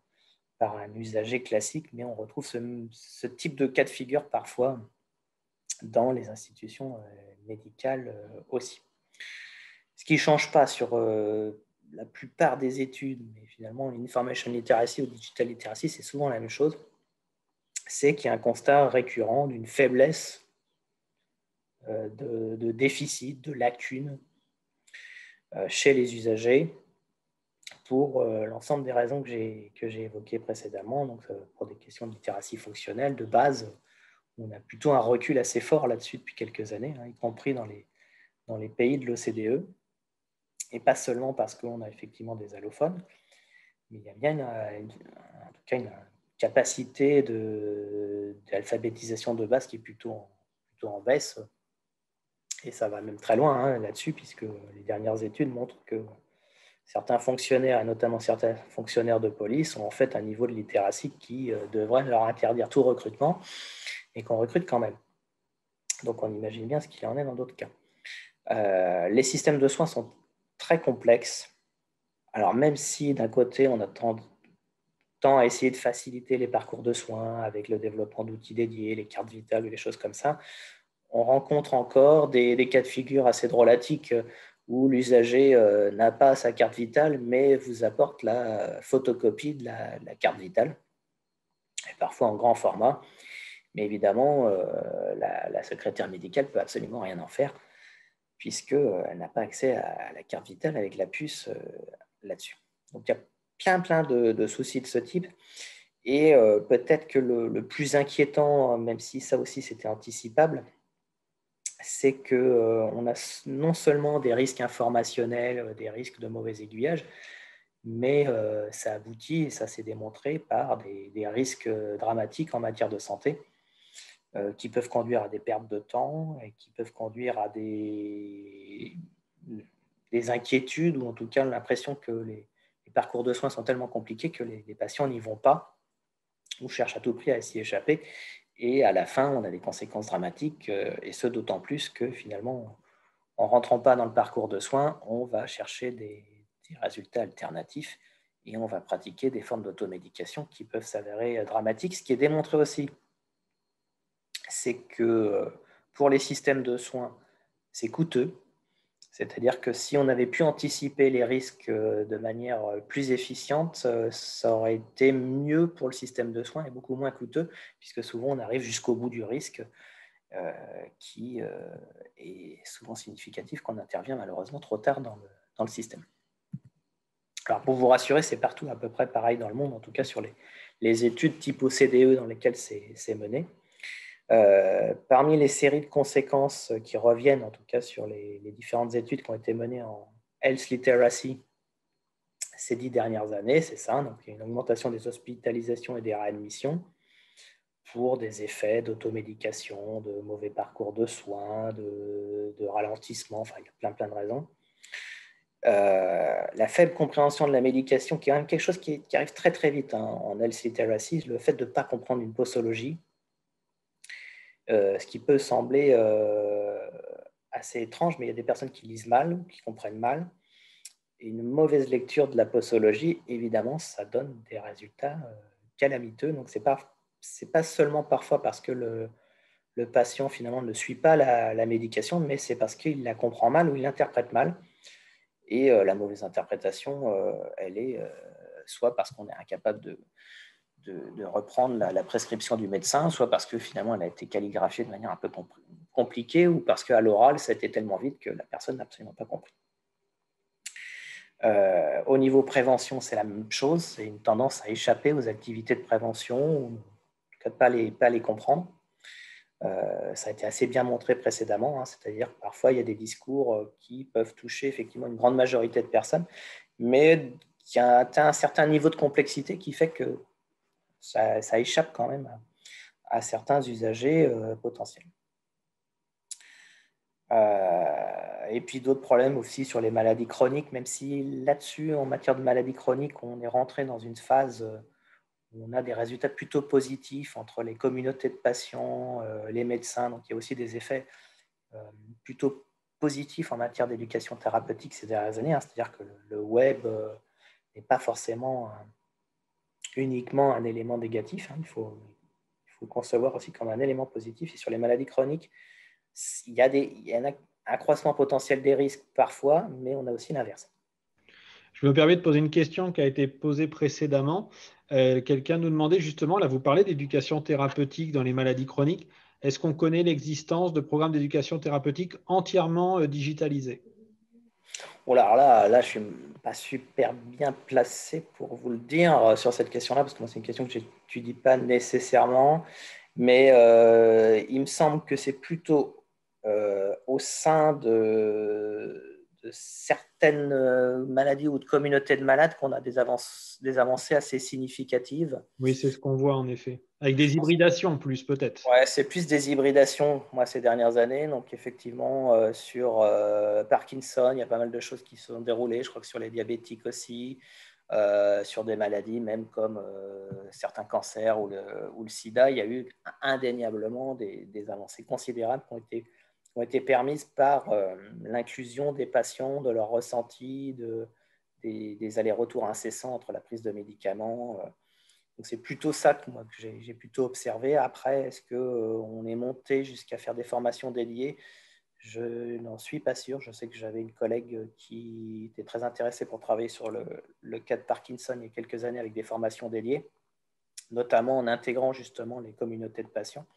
un usager classique, mais on retrouve ce type de cas de figure parfois dans les institutions médicales aussi. Ce qui ne change pas sur la plupart des études, mais finalement, l'information literacy ou digital literacy, c'est souvent la même chose, c'est qu'il y a un constat récurrent d'une faiblesse, de déficit, de lacunes chez les usagers pour l'ensemble des raisons que j'ai évoquées précédemment, donc pour des questions de littératie fonctionnelle de base. On a plutôt un recul assez fort là-dessus depuis quelques années, y compris dans les pays de l'OCDE, et pas seulement parce qu'on a effectivement des allophones, mais il y a bien en tout cas une capacité d'alphabétisation de base qui est plutôt en baisse, et ça va même très loin là-dessus, puisque les dernières études montrent que certains fonctionnaires, et notamment certains fonctionnaires de police, ont en fait un niveau de littératie qui devrait leur interdire tout recrutement, et qu'on recrute quand même. Donc on imagine bien ce qu'il en est dans d'autres cas. Les systèmes de soins sont très complexes. Alors même si d'un côté on a tend à essayer de faciliter les parcours de soins avec le développement d'outils dédiés, les cartes vitales ou les choses comme ça, on rencontre encore des cas de figure assez drôlatiques où l'usager n'a pas sa carte vitale mais vous apporte la photocopie de la carte vitale, et parfois en grand format. Mais évidemment, la secrétaire médicale ne peut absolument rien en faire puisqu'elle n'a pas accès à la carte vitale avec la puce là-dessus. Donc, il y a plein de soucis de ce type. Et peut-être que le plus inquiétant, même si ça aussi c'était anticipable, c'est qu'on a non seulement des risques informationnels, des risques de mauvais aiguillage, mais ça aboutit, et ça s'est démontré, par des risques dramatiques en matière de santé, qui peuvent conduire à des pertes de temps et qui peuvent conduire à des inquiétudes, ou en tout cas l'impression que les parcours de soins sont tellement compliqués que les patients n'y vont pas ou cherchent à tout prix à s'y échapper. Et à la fin, on a des conséquences dramatiques, et ce d'autant plus que finalement, en ne rentrant pas dans le parcours de soins, on va chercher des résultats alternatifs et on va pratiquer des formes d'automédication qui peuvent s'avérer dramatiques. Ce qui est démontré aussi, c'est que pour les systèmes de soins, c'est coûteux. C'est-à-dire que si on avait pu anticiper les risques de manière plus efficiente, ça aurait été mieux pour le système de soins et beaucoup moins coûteux, puisque souvent on arrive jusqu'au bout du risque, qui est souvent significatif qu'on intervient malheureusement trop tard dans le système. Alors pour vous rassurer, c'est partout à peu près pareil dans le monde, en tout cas sur les études type OCDE dans lesquelles c'est mené. Parmi les séries de conséquences qui reviennent, en tout cas sur les différentes études qui ont été menées en health literacy ces 10 dernières années, c'est ça. Donc, il y a une augmentation des hospitalisations et des réadmissions pour des effets d'automédication, de mauvais parcours de soins, de ralentissement, enfin, il y a plein de raisons. La faible compréhension de la médication, qui est quand même quelque chose qui arrive très très vite en health literacy, le fait de ne pas comprendre une posologie, ce qui peut sembler assez étrange, mais il y a des personnes qui lisent mal, qui comprennent mal, une mauvaise lecture de la posologie, évidemment, ça donne des résultats calamiteux. Donc, c'est pas seulement parfois parce que le patient, finalement, ne suit pas la médication, mais c'est parce qu'il la comprend mal ou il l'interprète mal. Et la mauvaise interprétation, elle est soit parce qu'on est incapable de reprendre la prescription du médecin, soit parce que finalement, elle a été calligraphiée de manière un peu compliquée, ou parce qu'à l'oral, ça a été tellement vite que la personne n'a absolument pas compris. Au niveau prévention, c'est la même chose. C'est une tendance à échapper aux activités de prévention, ou en tout cas pas les comprendre. Ça a été assez bien montré précédemment, hein, c'est-à-dire que parfois, il y a des discours qui peuvent toucher effectivement une grande majorité de personnes, mais qui a atteint un certain niveau de complexité qui fait que ça échappe quand même à certains usagers potentiels. Et puis d'autres problèmes aussi sur les maladies chroniques, même si là-dessus, en matière de maladies chroniques, on est rentré dans une phase où on a des résultats plutôt positifs entre les communautés de patients, les médecins. Donc il y a aussi des effets plutôt positifs en matière d'éducation thérapeutique ces dernières années. Hein. C'est-à-dire que le web n'est pas forcément uniquement un élément négatif. Hein. Il faut concevoir aussi comme un élément positif. Et sur les maladies chroniques, il y a un accroissement potentiel des risques parfois, mais on a aussi l'inverse. Je me permets de poser une question qui a été posée précédemment. Quelqu'un nous demandait justement, là vous parlez d'éducation thérapeutique dans les maladies chroniques. Est-ce qu'on connaît l'existence de programmes d'éducation thérapeutique entièrement digitalisés? Bon, alors là, je ne suis pas super bien placé pour vous le dire sur cette question-là, parce que moi, c'est une question que je n'étudie pas nécessairement, mais il me semble que c'est plutôt au sein de certaines maladies ou de communautés de malades qu'on a des avancées assez significatives. Oui, c'est ce qu'on voit en effet. Avec des hybridations plus peut-être. Ouais, c'est plus des hybridations, moi, ces dernières années. Donc, effectivement, sur Parkinson, il y a pas mal de choses qui se sont déroulées. Je crois que sur les diabétiques aussi, sur des maladies, même comme certains cancers ou le sida, il y a eu indéniablement des avancées considérables qui ont été permises par l'inclusion des patients, de leurs ressentis, des allers-retours incessants entre la prise de médicaments. Donc c'est plutôt ça que moi que j'ai plutôt observé. Après, est-ce qu'on est monté jusqu'à faire des formations dédiées? Je n'en suis pas sûr. Je sais que j'avais une collègue qui était très intéressée pour travailler sur le cas de Parkinson il y a quelques années avec des formations dédiées, notamment en intégrant justement les communautés de patients.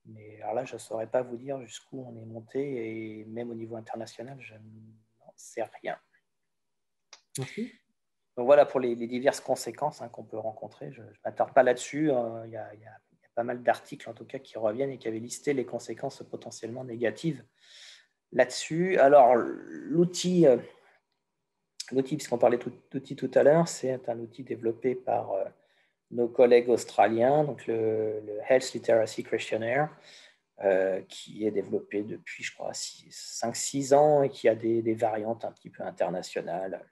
Mais alors là, je ne saurais pas vous dire jusqu'où on est monté, et même au niveau international, je n'en sais rien. Merci. Donc voilà pour les diverses conséquences qu'on peut rencontrer. Je ne m'attarde pas là-dessus. Il y a pas mal d'articles en tout cas qui reviennent et qui avaient listé les conséquences potentiellement négatives là-dessus. Alors l'outil, puisqu'on parlait d'outils tout à l'heure, c'est un outil développé par nos collègues australiens, donc le Health Literacy Questionnaire, qui est développé depuis, je crois, 5-6 ans et qui a des variantes un petit peu internationales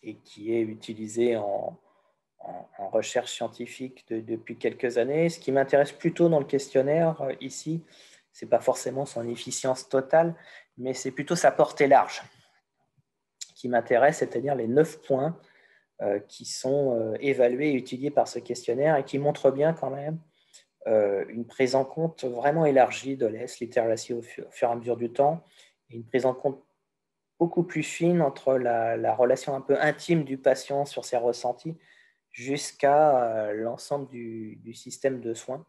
et qui est utilisé en recherche scientifique depuis quelques années. Ce qui m'intéresse plutôt dans le questionnaire ici, ce n'est pas forcément son efficience totale, mais c'est plutôt sa portée large qui m'intéresse, c'est-à-dire les 9 points qui sont évalués et étudiés par ce questionnaire et qui montrent bien quand même une prise en compte vraiment élargie de l'ES literacy au fur et à mesure du temps, et une prise en compte beaucoup plus fine entre la relation un peu intime du patient sur ses ressentis jusqu'à l'ensemble du système de soins.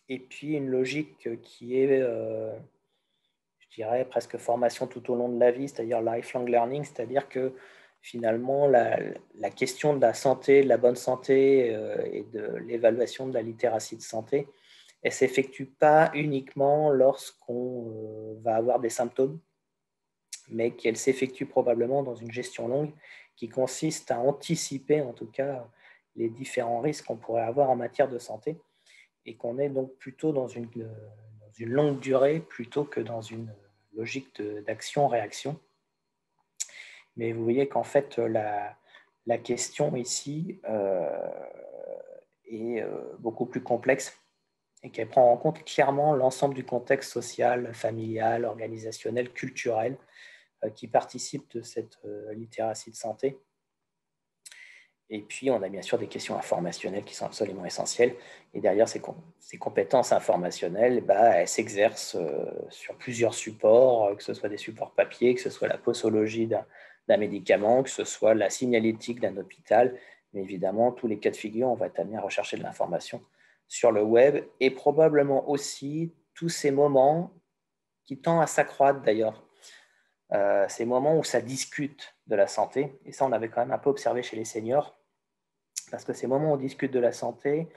Et puis une logique qui est, je dirais, presque formation tout au long de la vie, c'est-à-dire lifelong learning, c'est-à-dire que finalement, la question de la santé, de la bonne santé et de l'évaluation de la littératie de santé, elle ne s'effectue pas uniquement lorsqu'on va avoir des symptômes, mais qu'elle s'effectue probablement dans une gestion longue qui consiste à anticiper en tout cas les différents risques qu'on pourrait avoir en matière de santé, et qu'on est donc plutôt dans une longue durée plutôt que dans une logique d'action-réaction. Mais vous voyez qu'en fait, la question ici est beaucoup plus complexe et qu'elle prend en compte clairement l'ensemble du contexte social, familial, organisationnel, culturel qui participent de cette littératie de santé. Et puis, on a bien sûr des questions informationnelles qui sont absolument essentielles. Et derrière ces compétences informationnelles, elles s'exercent sur plusieurs supports, que ce soit des supports papier, que ce soit la posologie d'un médicament, que ce soit la signalétique d'un hôpital. Mais évidemment, tous les cas de figure, on va être amené à rechercher de l'information sur le web et probablement aussi tous ces moments qui tendent à s'accroître d'ailleurs. Ces moments où ça discute de la santé. Et ça, on avait quand même un peu observé chez les seniors. Parce que ces moments où on discute de la santé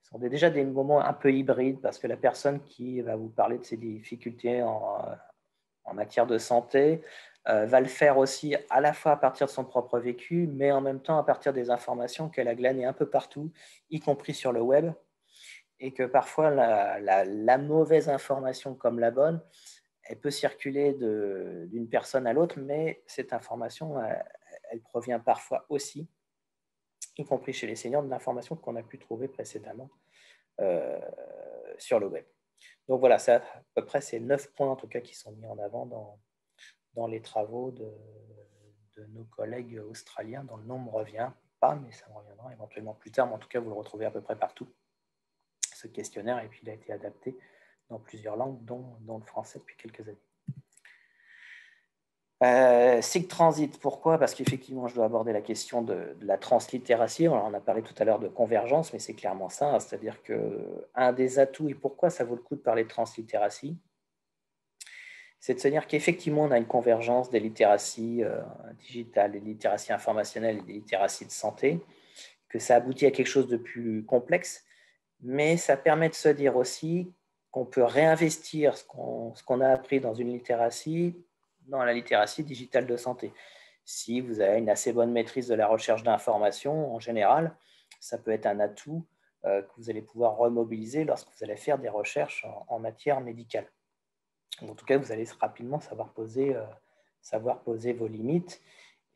sont déjà des moments un peu hybrides, parce que la personne qui va vous parler de ses difficultés en matière de santé va le faire aussi à la fois à partir de son propre vécu, mais en même temps à partir des informations qu'elle a glanées un peu partout, y compris sur le web, et que parfois la mauvaise information comme la bonne, elle peut circuler d'une personne à l'autre, mais cette information, elle provient parfois aussi, y compris chez les seniors, de l'information qu'on a pu trouver précédemment sur le web. Donc voilà, c'est à peu près ces 9 points en tout cas qui sont mis en avant dans les travaux de nos collègues australiens, dont le nom ne me revient pas, mais ça me reviendra éventuellement plus tard, mais en tout cas vous le retrouvez à peu près partout, ce questionnaire, et puis il a été adapté dans plusieurs langues, dont le français depuis quelques années. SIG Transit, pourquoi? Parce qu'effectivement, je dois aborder la question de la translittératie. Alors, on a parlé tout à l'heure de convergence, mais c'est clairement ça, hein, c'est-à-dire qu'un des atouts, et pourquoi ça vaut le coup de parler de translittératie, c'est de se dire qu'effectivement, on a une convergence des littératies digitales, des littératies informationnelles et des littératies de santé, que ça aboutit à quelque chose de plus complexe, mais ça permet de se dire aussi qu'on peut réinvestir ce qu'on a appris dans une littératie dans la littératie digitale de santé. Si vous avez une assez bonne maîtrise de la recherche d'informations, en général, ça peut être un atout que vous allez pouvoir remobiliser lorsque vous allez faire des recherches en matière médicale. En tout cas, vous allez rapidement savoir poser vos limites.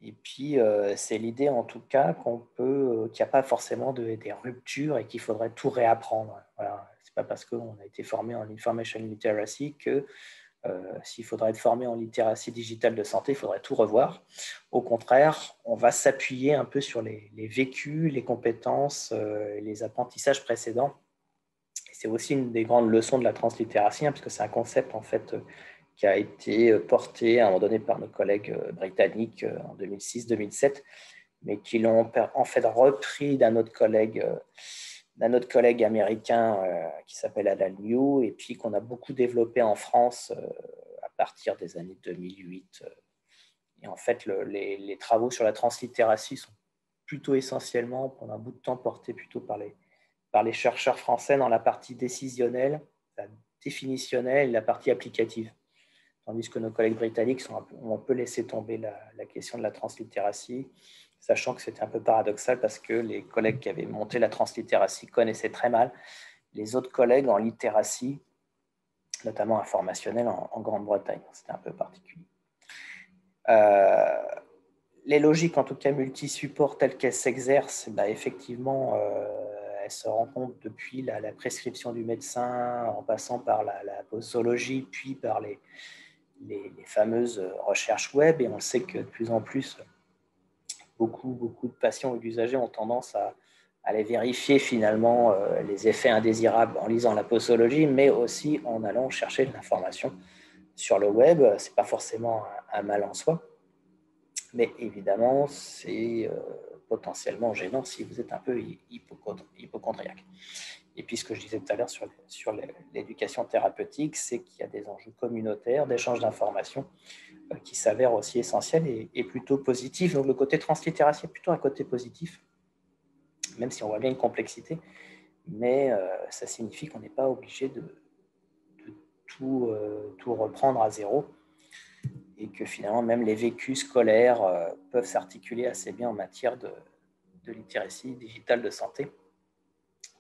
Et puis, c'est l'idée en tout cas qu'il n'y a pas forcément des ruptures et qu'il faudrait tout réapprendre. Voilà. Ce n'est pas parce qu'on a été formé en Information Literacy que s'il faudrait être formé en littératie digitale de santé, il faudrait tout revoir. Au contraire, on va s'appuyer un peu sur les vécus, les compétences, les apprentissages précédents. C'est aussi une des grandes leçons de la translittératie, hein, puisque c'est un concept en fait qui a été porté à un moment donné par nos collègues britanniques en 2006-2007, mais qui l'ont en fait repris d'un autre collègue américain qui s'appelle Alan New, et puis qu'on a beaucoup développé en France à partir des années 2008. Et en fait, les travaux sur la translittératie sont plutôt essentiellement, pendant un bout de temps, portés plutôt par les chercheurs français dans la partie décisionnelle, la définitionnelle et la partie applicative. Tandis que nos collègues britanniques ont un peu laissé tomber la question de la translittératie, sachant que c'était un peu paradoxal parce que les collègues qui avaient monté la translittératie connaissaient très mal les autres collègues en littératie, notamment informationnelle en Grande-Bretagne. C'était un peu particulier. Les logiques, en tout cas multi-support, telles qu'elles s'exercent, effectivement, elles se rencontrent depuis la prescription du médecin, en passant par la posologie, puis par les fameuses recherches web. Et on sait que de plus en plus, beaucoup de patients ou d'usagers ont tendance à aller vérifier finalement les effets indésirables en lisant la posologie, mais aussi en allant chercher de l'information sur le web. Ce n'est pas forcément un mal en soi, mais évidemment, c'est potentiellement gênant si vous êtes un peu hypochondriaque. Et puis, ce que je disais tout à l'heure sur l'éducation thérapeutique, c'est qu'il y a des enjeux communautaires, d'échange d'informations qui s'avèrent aussi essentiels et plutôt positifs. Donc, le côté translittératie est plutôt un côté positif, même si on voit bien une complexité, mais ça signifie qu'on n'est pas obligé de tout reprendre à zéro et que finalement, même les vécus scolaires peuvent s'articuler assez bien en matière de littératie digitale de santé,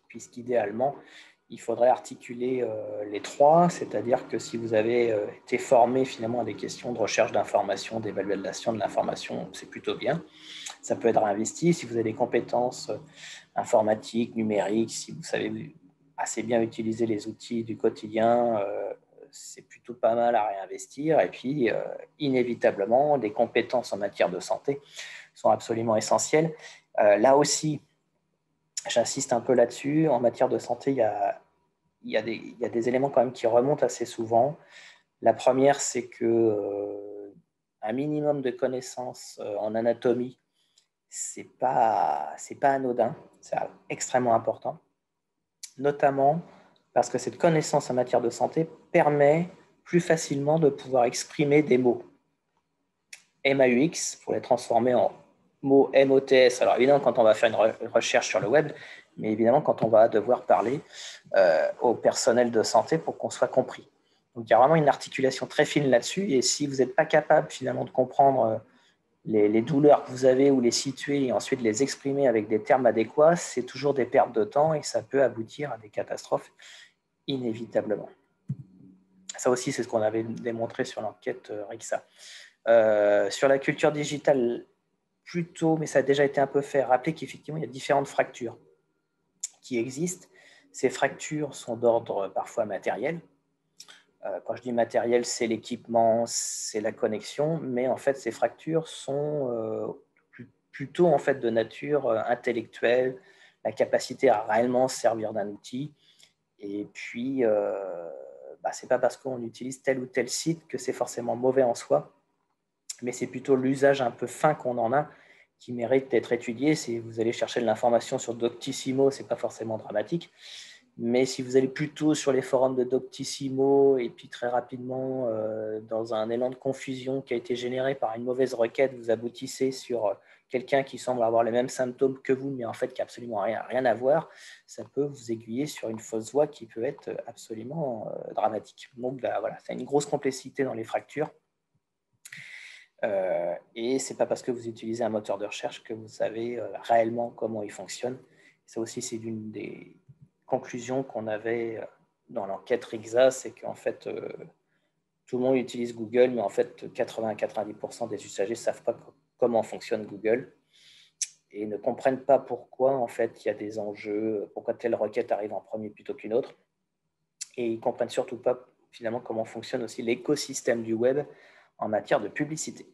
puisqu'idéalement, il faudrait articuler les trois, c'est-à-dire que si vous avez été formé finalement à des questions de recherche d'information, d'évaluation de l'information, c'est plutôt bien. Ça peut être investi. Si vous avez des compétences informatiques, numériques, si vous savez assez bien utiliser les outils du quotidien, c'est plutôt pas mal à réinvestir. Et puis, inévitablement, des compétences en matière de santé sont absolument essentielles. Là aussi, j'insiste un peu là-dessus. En matière de santé, il y a des éléments quand même qui remontent assez souvent. La première, c'est que un minimum de connaissances en anatomie, c'est pas anodin, c'est extrêmement important, notamment parce que cette connaissance en matière de santé permet plus facilement de pouvoir exprimer des mots MAUX pour les transformer en mots MOTS. Alors évidemment, quand on va faire une recherche sur le web, mais évidemment quand on va devoir parler au personnel de santé pour qu'on soit compris. Donc il y a vraiment une articulation très fine là-dessus, et si vous n'êtes pas capable finalement de comprendre les douleurs que vous avez ou les situer et ensuite les exprimer avec des termes adéquats, c'est toujours des pertes de temps et ça peut aboutir à des catastrophes inévitablement. Ça aussi, c'est ce qu'on avait démontré sur l'enquête RIXA. Sur la culture digitale, plutôt, mais ça a déjà été un peu fait, rappelez qu'effectivement, il y a différentes fractures qui existent. Ces fractures sont d'ordre parfois matériel. Quand je dis matériel, c'est l'équipement, c'est la connexion, mais en fait, ces fractures sont plutôt en fait de nature intellectuelle, la capacité à réellement se servir d'un outil. Et puis, c'est pas parce qu'on utilise tel ou tel site que c'est forcément mauvais en soi, mais c'est plutôt l'usage un peu fin qu'on en a qui mérite d'être étudié. Si vous allez chercher de l'information sur Doctissimo, ce n'est pas forcément dramatique. Mais si vous allez plutôt sur les forums de Doctissimo et puis très rapidement, dans un élan de confusion qui a été généré par une mauvaise requête, vous aboutissez sur quelqu'un qui semble avoir les mêmes symptômes que vous, mais en fait qui n'a absolument rien à voir, ça peut vous aiguiller sur une fausse voie qui peut être absolument dramatique. Donc voilà, c'est une grosse complexité dans les fractures. Et ce n'est pas parce que vous utilisez un moteur de recherche que vous savez réellement comment il fonctionne. Ça aussi, c'est l'une des conclusions qu'on avait dans l'enquête RIXA, c'est qu'en fait, tout le monde utilise Google, mais en fait, 80-90% des usagers ne savent pas comment fonctionne Google et ne comprennent pas pourquoi, en fait, il y a des enjeux, pourquoi telle requête arrive en premier plutôt qu'une autre. Et ils ne comprennent surtout pas, finalement, comment fonctionne aussi l'écosystème du web en matière de publicité.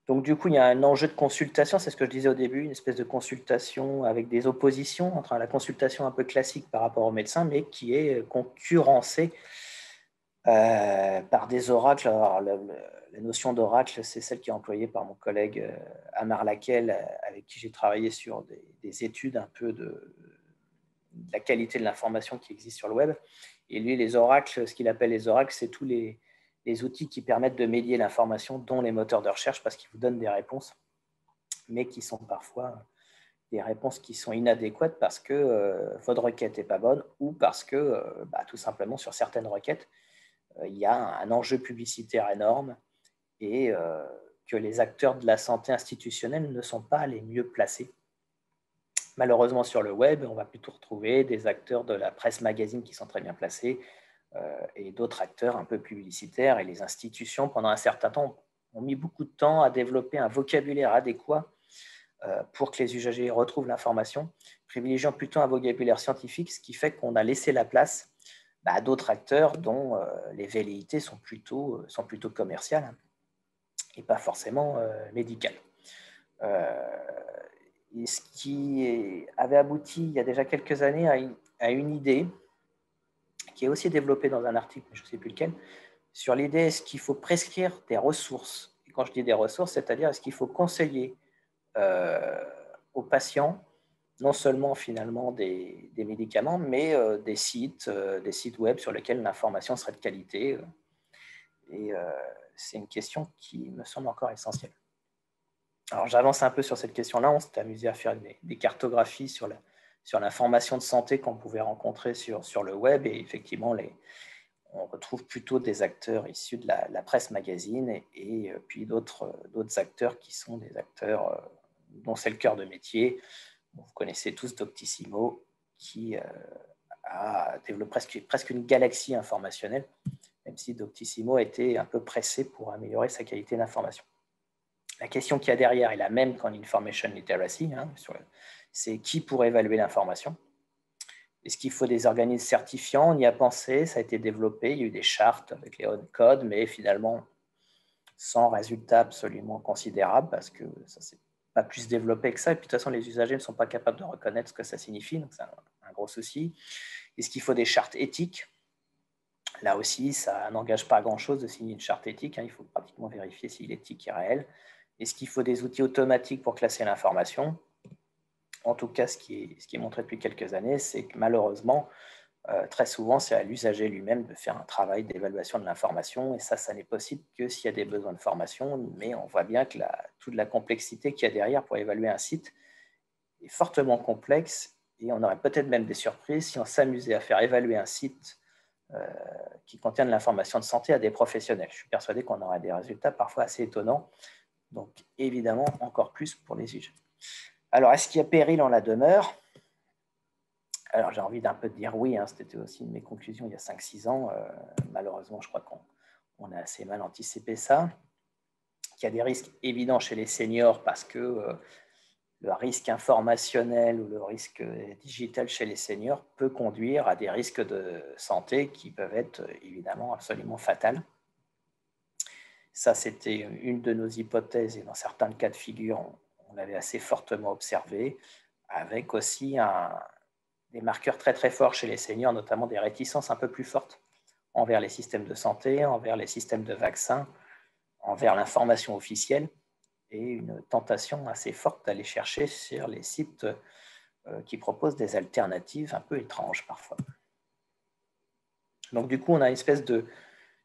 Donc, du coup, il y a un enjeu de consultation, c'est ce que je disais au début, une espèce de consultation avec des oppositions entre la consultation un peu classique par rapport au médecin, mais qui est concurrencée par des oracles. Alors, la notion d'oracle, c'est celle qui est employée par mon collègue Amar Lakel, avec qui j'ai travaillé sur des études un peu de la qualité de l'information qui existe sur le web. Et lui, les oracles, ce qu'il appelle les oracles, c'est tous les outils qui permettent de médier l'information, dont les moteurs de recherche, parce qu'ils vous donnent des réponses, mais qui sont parfois des réponses qui sont inadéquates parce que votre requête n'est pas bonne ou parce que, tout simplement, sur certaines requêtes, il y a un enjeu publicitaire énorme et que les acteurs de la santé institutionnelle ne sont pas les mieux placés. Malheureusement, sur le web, on va plutôt retrouver des acteurs de la presse magazine qui sont très bien placés, et d'autres acteurs un peu publicitaires. Et les institutions, pendant un certain temps, ont mis beaucoup de temps à développer un vocabulaire adéquat pour que les usagers retrouvent l'information, privilégiant plutôt un vocabulaire scientifique, ce qui fait qu'on a laissé la place à d'autres acteurs dont les velléités sont plutôt commerciales et pas forcément médicales. Et ce qui avait abouti il y a déjà quelques années à une idée qui est aussi développée dans un article, je ne sais plus lequel, sur l'idée est-ce qu'il faut prescrire des ressources. Et quand je dis des ressources, c'est-à-dire est-ce qu'il faut conseiller aux patients non seulement finalement des médicaments, mais des sites web sur lesquels l'information serait de qualité. Et c'est une question qui me semble encore essentielle. Alors j'avance un peu sur cette question-là. On s'est amusé à faire des cartographies sur l'information de santé qu'on pouvait rencontrer sur le web. Et effectivement, on retrouve plutôt des acteurs issus de la presse magazine et puis d'autres acteurs qui sont des acteurs dont c'est le cœur de métier. Vous connaissez tous Doctissimo, qui a développé presque une galaxie informationnelle, même si Doctissimo a été un peu pressé pour améliorer sa qualité d'information. La question qu'il y a derrière est la même qu'en Information Literacy, c'est qui pour évaluer l'information. Est-ce qu'il faut des organismes certifiants? On y a pensé, ça a été développé, il y a eu des chartes avec les ONCODE, mais finalement, sans résultat absolument considérable, parce que ça ne s'est pas plus développé que ça. Et puis de toute façon, les usagers ne sont pas capables de reconnaître ce que ça signifie, donc c'est un gros souci. Est-ce qu'il faut des chartes éthiques? Là aussi, ça n'engage pas grand-chose de signer une charte éthique, il faut pratiquement vérifier si l'éthique est réelle. Est-ce qu'il faut des outils automatiques pour classer l'information? En tout cas, ce qui est montré depuis quelques années, c'est que malheureusement, très souvent, c'est à l'usager lui-même de faire un travail d'évaluation de l'information. Et ça n'est possible que s'il y a des besoins de formation. Mais on voit bien que toute la complexité qu'il y a derrière pour évaluer un site est fortement complexe. Et on aurait peut-être même des surprises si on s'amusait à faire évaluer un site qui contient de l'information de santé à des professionnels. Je suis persuadé qu'on aurait des résultats parfois assez étonnants. Donc, évidemment, encore plus pour les usagers. Alors, est-ce qu'il y a péril en la demeure? Alors, j'ai envie d'un peu de dire oui, c'était aussi une de mes conclusions il y a 5-6 ans. Malheureusement, je crois qu'on a assez mal anticipé ça. Qu'il y a des risques évidents chez les seniors parce que le risque informationnel ou le risque digital chez les seniors peut conduire à des risques de santé qui peuvent être évidemment absolument fatals. Ça, c'était une de nos hypothèses et dans certains cas de figure, on l'avait assez fortement observé, avec aussi des marqueurs très très forts chez les seniors, notamment des réticences un peu plus fortes envers les systèmes de santé, envers les systèmes de vaccins, envers l'information officielle, et une tentation assez forte d'aller chercher sur les sites qui proposent des alternatives un peu étranges parfois. Donc du coup, on a une espèce de,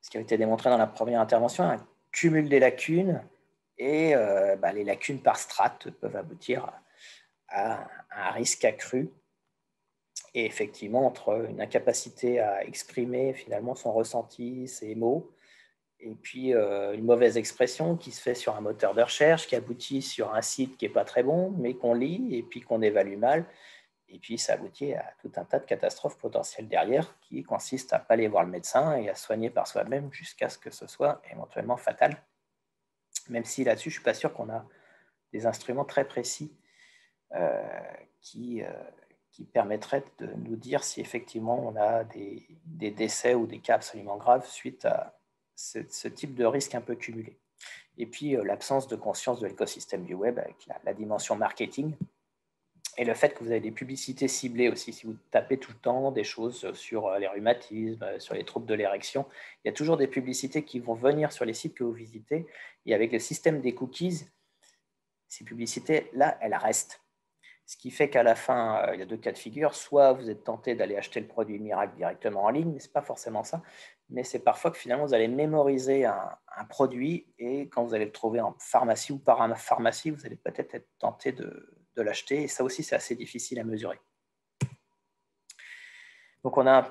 ce qui a été démontré dans la première intervention, un cumul des lacunes, et les lacunes par strate peuvent aboutir à un risque accru. Et effectivement, entre une incapacité à exprimer finalement son ressenti, ses mots, et puis une mauvaise expression qui se fait sur un moteur de recherche, qui aboutit sur un site qui n'est pas très bon, mais qu'on lit et puis qu'on évalue mal. Et puis ça aboutit à tout un tas de catastrophes potentielles derrière, qui consistent à ne pas aller voir le médecin et à soigner par soi-même jusqu'à ce que ce soit éventuellement fatal. Même si là-dessus, je ne suis pas sûr qu'on a des instruments très précis qui permettraient de nous dire si effectivement on a des décès ou des cas absolument graves suite à ce type de risque un peu cumulé. Et puis l'absence de conscience de l'écosystème du web avec la dimension marketing et le fait que vous avez des publicités ciblées aussi. Si vous tapez tout le temps des choses sur les rhumatismes, sur les troubles de l'érection, il y a toujours des publicités qui vont venir sur les sites que vous visitez. Et avec le système des cookies, ces publicités-là, elles restent. Ce qui fait qu'à la fin, il y a deux cas de figure. Soit vous êtes tenté d'aller acheter le produit miracle directement en ligne, mais ce n'est pas forcément ça. Mais c'est parfois que finalement, vous allez mémoriser un produit et quand vous allez le trouver en pharmacie ou parapharmacie, vous allez peut-être être tenté de l'acheter. Et ça aussi, c'est assez difficile à mesurer. Donc, on a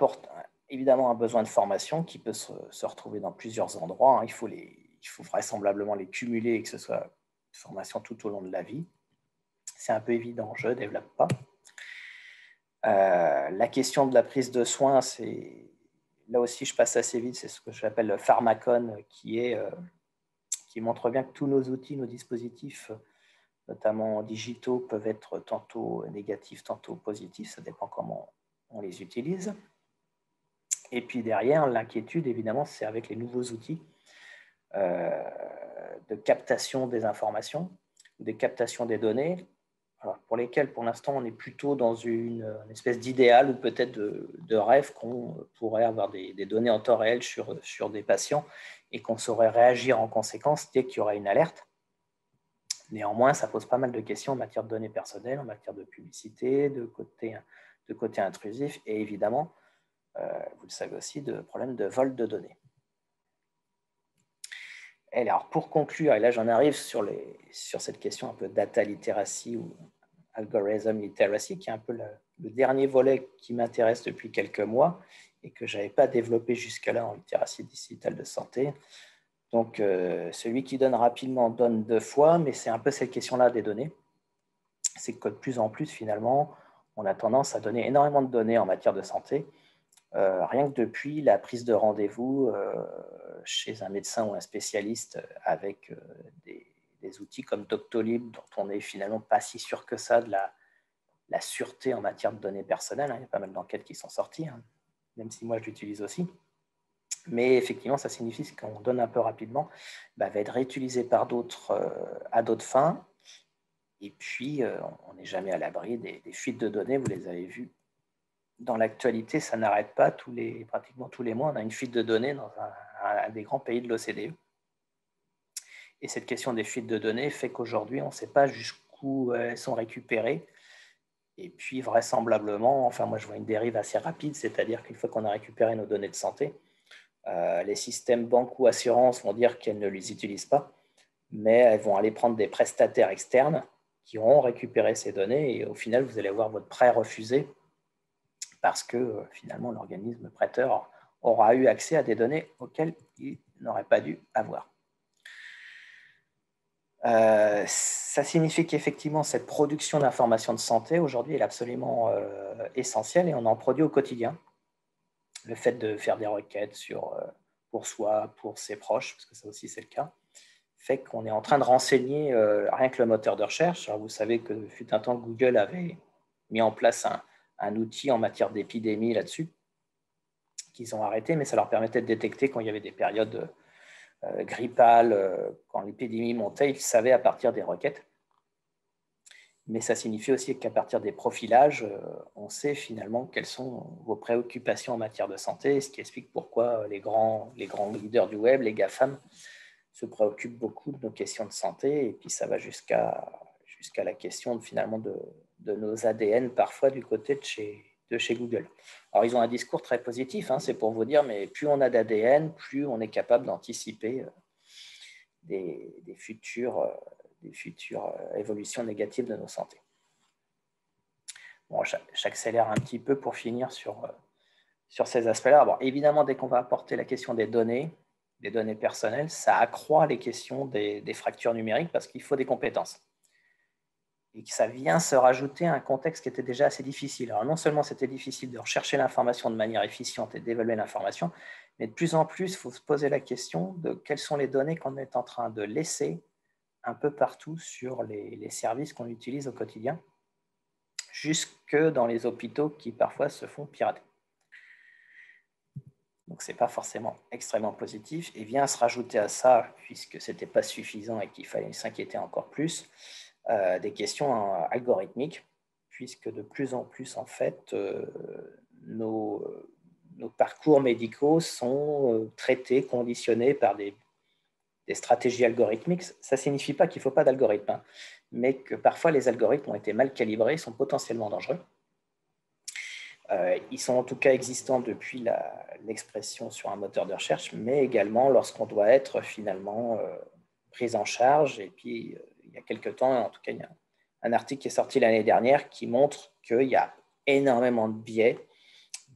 évidemment un besoin de formation qui peut se retrouver dans plusieurs endroits. Il faut vraisemblablement les cumuler et que ce soit une formation tout au long de la vie. C'est un peu évident, je ne développe pas. La question de la prise de soins, là aussi je passe assez vite, c'est ce que j'appelle le pharmacone qui montre bien que tous nos outils, nos dispositifs, notamment digitaux, peuvent être tantôt négatifs, tantôt positifs, ça dépend comment on les utilise. Et puis derrière, l'inquiétude, évidemment, c'est avec les nouveaux outils de captation des informations, de captation des données, alors pour lesquels, pour l'instant, on est plutôt dans une espèce d'idéal ou peut-être de rêve qu'on pourrait avoir des données en temps réel sur des patients et qu'on saurait réagir en conséquence dès qu'il y aurait une alerte. Néanmoins, ça pose pas mal de questions en matière de données personnelles, en matière de publicité, de côté intrusif et évidemment, vous le savez aussi, de problèmes de vol de données. Et alors, pour conclure, et là j'en arrive sur cette question un peu data literacy ou algorithm literacy, qui est un peu le dernier volet qui m'intéresse depuis quelques mois et que je n'avais pas développé jusque-là en littératie digitale de santé. Donc, celui qui donne rapidement donne 2 fois, mais c'est un peu cette question-là des données. C'est que de plus en plus, finalement, on a tendance à donner énormément de données en matière de santé, rien que depuis la prise de rendez-vous chez un médecin ou un spécialiste avec des outils comme Doctolib, dont on n'est finalement pas si sûr que ça de la sûreté en matière de données personnelles. Il y a pas mal d'enquêtes qui sont sorties, même si moi je l'utilise aussi. Mais effectivement, ça signifie que qu'on donne un peu rapidement, va être réutilisé par d'autres à d'autres fins. Et puis, on n'est jamais à l'abri des fuites de données. Vous les avez vues dans l'actualité, ça n'arrête pas. Pratiquement tous les mois, on a une fuite de données dans un des grands pays de l'OCDE. Et cette question des fuites de données fait qu'aujourd'hui, on ne sait pas jusqu'où elles sont récupérées. Et puis, vraisemblablement, enfin, moi, je vois une dérive assez rapide, c'est-à-dire qu'une fois qu'on a récupéré nos données de santé, les systèmes banques ou assurances vont dire qu'elles ne les utilisent pas, mais elles vont aller prendre des prestataires externes qui auront récupéré ces données et au final, vous allez avoir votre prêt refusé parce que finalement, l'organisme prêteur aura eu accès à des données auxquelles il n'aurait pas dû avoir. Ça signifie qu'effectivement, cette production d'informations de santé, aujourd'hui, est absolument essentielle et on en produit au quotidien. Le fait de faire des requêtes pour soi, pour ses proches, parce que ça aussi, c'est le cas, fait qu'on est en train de renseigner rien que le moteur de recherche. Alors, vous savez que fut un temps, Google avait mis en place un outil en matière d'épidémie là-dessus, qu'ils ont arrêté, mais ça leur permettait de détecter quand il y avait des périodes grippales, quand l'épidémie montait, ils savaient à partir des requêtes. Mais ça signifie aussi qu'à partir des profilages, on sait finalement quelles sont vos préoccupations en matière de santé, ce qui explique pourquoi les grands leaders du web, les GAFAM, se préoccupent beaucoup de nos questions de santé. Et puis ça va jusqu'à la question finalement de nos ADN, parfois du côté de chez Google. Alors ils ont un discours très positif, c'est pour vous dire, mais plus on a d'ADN, plus on est capable d'anticiper des futures évolutions négatives de nos santé. Bon, j'accélère un petit peu pour finir sur ces aspects-là. Bon, évidemment, dès qu'on va apporter la question des données personnelles, ça accroît les questions des fractures numériques parce qu'il faut des compétences. Et que ça vient se rajouter à un contexte qui était déjà assez difficile. Alors non seulement c'était difficile de rechercher l'information de manière efficiente et d'évaluer l'information, mais de plus en plus, il faut se poser la question de quelles sont les données qu'on est en train de laisser un peu partout sur les services qu'on utilise au quotidien, jusque dans les hôpitaux qui parfois se font pirater. Donc, ce n'est pas forcément extrêmement positif. Et vient se rajouter à ça, puisque ce n'était pas suffisant et qu'il fallait s'inquiéter encore plus, des questions algorithmiques, puisque de plus en plus, en fait, nos parcours médicaux sont traités, conditionnés par des stratégies algorithmiques. Ça ne signifie pas qu'il ne faut pas d'algorithme, mais que parfois les algorithmes ont été mal calibrés, sont potentiellement dangereux. Ils sont en tout cas existants depuis l'expression sur un moteur de recherche, mais également lorsqu'on doit être finalement pris en charge. Et puis, il y a quelques temps, en tout cas, il y a un article qui est sorti l'année dernière qui montre qu'il y a énormément de biais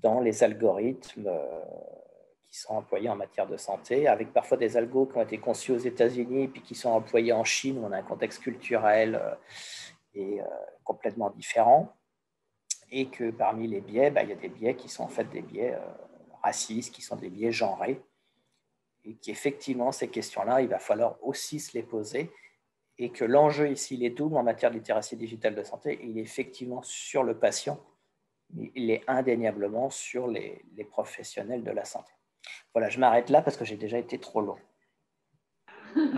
dans les algorithmes qui sont employés en matière de santé, avec parfois des algos qui ont été conçus aux États-Unis puis qui sont employés en Chine, où on a un contexte culturel complètement différent. Et que parmi les biais, il y a des biais qui sont en fait des biais racistes, qui sont des biais genrés, et qu'effectivement, ces questions-là, il va falloir aussi se les poser, et que l'enjeu ici, il est double en matière de littératie digitale de santé, il est effectivement sur le patient, mais il est indéniablement sur les professionnels de la santé. Voilà, je m'arrête là parce que j'ai déjà été trop long.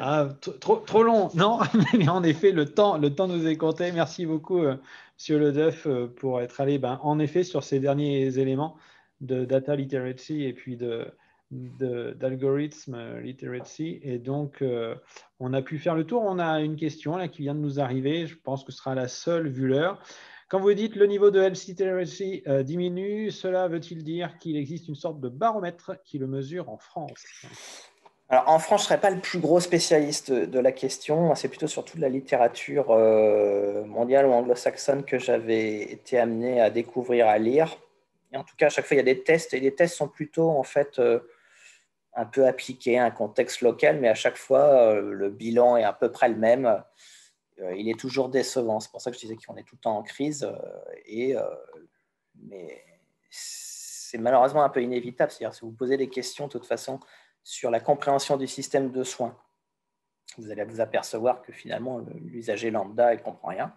Ah, trop long, non, mais en effet, le temps nous est compté. Merci beaucoup, Monsieur Ledeuf, pour être allé en effet sur ces derniers éléments de data literacy et puis d'algorithme literacy. Et donc, on a pu faire le tour. On a une question là qui vient de nous arriver. Je pense que ce sera la seule vu l'heure. Quand vous dites le niveau de health literacy diminue, cela veut-il dire qu'il existe une sorte de baromètre qui le mesure en France ? Alors, en France, je ne serais pas le plus gros spécialiste de la question. C'est plutôt surtout de la littérature mondiale ou anglo-saxonne que j'avais été amené à découvrir, à lire. Et en tout cas, à chaque fois, il y a des tests. Et les tests sont plutôt, en fait, un peu appliqués à un contexte local. Mais à chaque fois, le bilan est à peu près le même. Il est toujours décevant. C'est pour ça que je disais qu'on est tout le temps en crise. Mais c'est malheureusement un peu inévitable. C'est-à-dire, si vous posez des questions, de toute façon, sur la compréhension du système de soins, vous allez vous apercevoir que finalement, l'usager lambda, il ne comprend rien.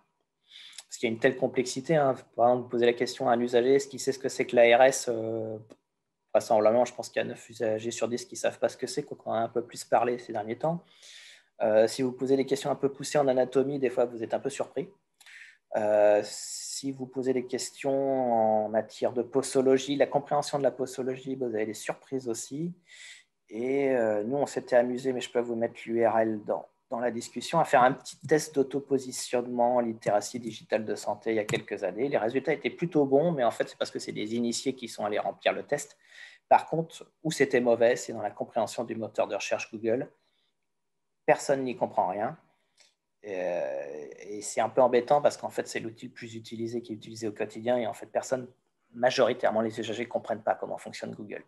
Parce parce qu'il y a une telle complexité. Hein. Par exemple, vous posez la question à un usager, est-ce qu'il sait ce que c'est que l'ARS vraisemblablement, je pense qu'il y a 9 usagers sur 10 qui ne savent pas ce que c'est, qu'on a un peu plus parlé ces derniers temps. Si vous posez des questions un peu poussées en anatomie, des fois, vous êtes un peu surpris. Si vous posez des questions en matière de posologie, la compréhension de la posologie, vous avez des surprises aussi. Et nous, on s'était amusé, mais je peux vous mettre l'URL dans la discussion, à faire un petit test d'autopositionnement en littératie digitale de santé il y a quelques années. Les résultats étaient plutôt bons, mais en fait, c'est parce que c'est des initiés qui sont allés remplir le test. Par contre, où c'était mauvais, c'est dans la compréhension du moteur de recherche Google. Personne n'y comprend rien. Et c'est un peu embêtant parce qu'en fait, c'est l'outil le plus utilisé qui est utilisé au quotidien. Et en fait, personne, majoritairement, les usagers ne comprennent pas comment fonctionne Google.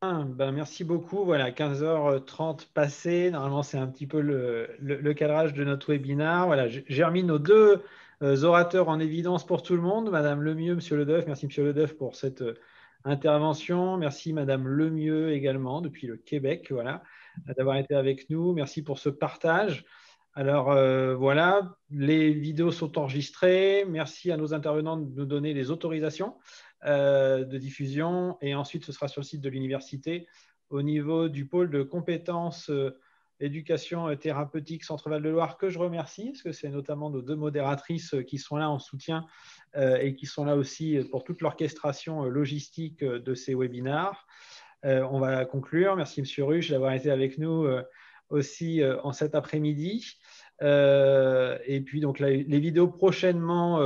Ben, merci beaucoup. Voilà, 15h30 passées. Normalement, c'est un petit peu le cadrage de notre webinaire. Voilà, j'ai remis nos deux orateurs en évidence pour tout le monde. Madame Lemieux, Monsieur Ledeuf. Merci, Monsieur Ledeuf, pour cette intervention. Merci, Madame Lemieux, également, depuis le Québec, voilà, d'avoir été avec nous. Merci pour ce partage. Alors, voilà, les vidéos sont enregistrées. Merci à nos intervenants de nous donner les autorisations de diffusion, et ensuite ce sera sur le site de l'université au niveau du pôle de compétences éducation thérapeutique Centre-Val de Loire, que je remercie parce que c'est notamment nos deux modératrices qui sont là en soutien et qui sont là aussi pour toute l'orchestration logistique de ces webinars. On va conclure. Merci Monsieur Ruche d'avoir été avec nous aussi en cet après-midi. Et puis donc les vidéos prochainement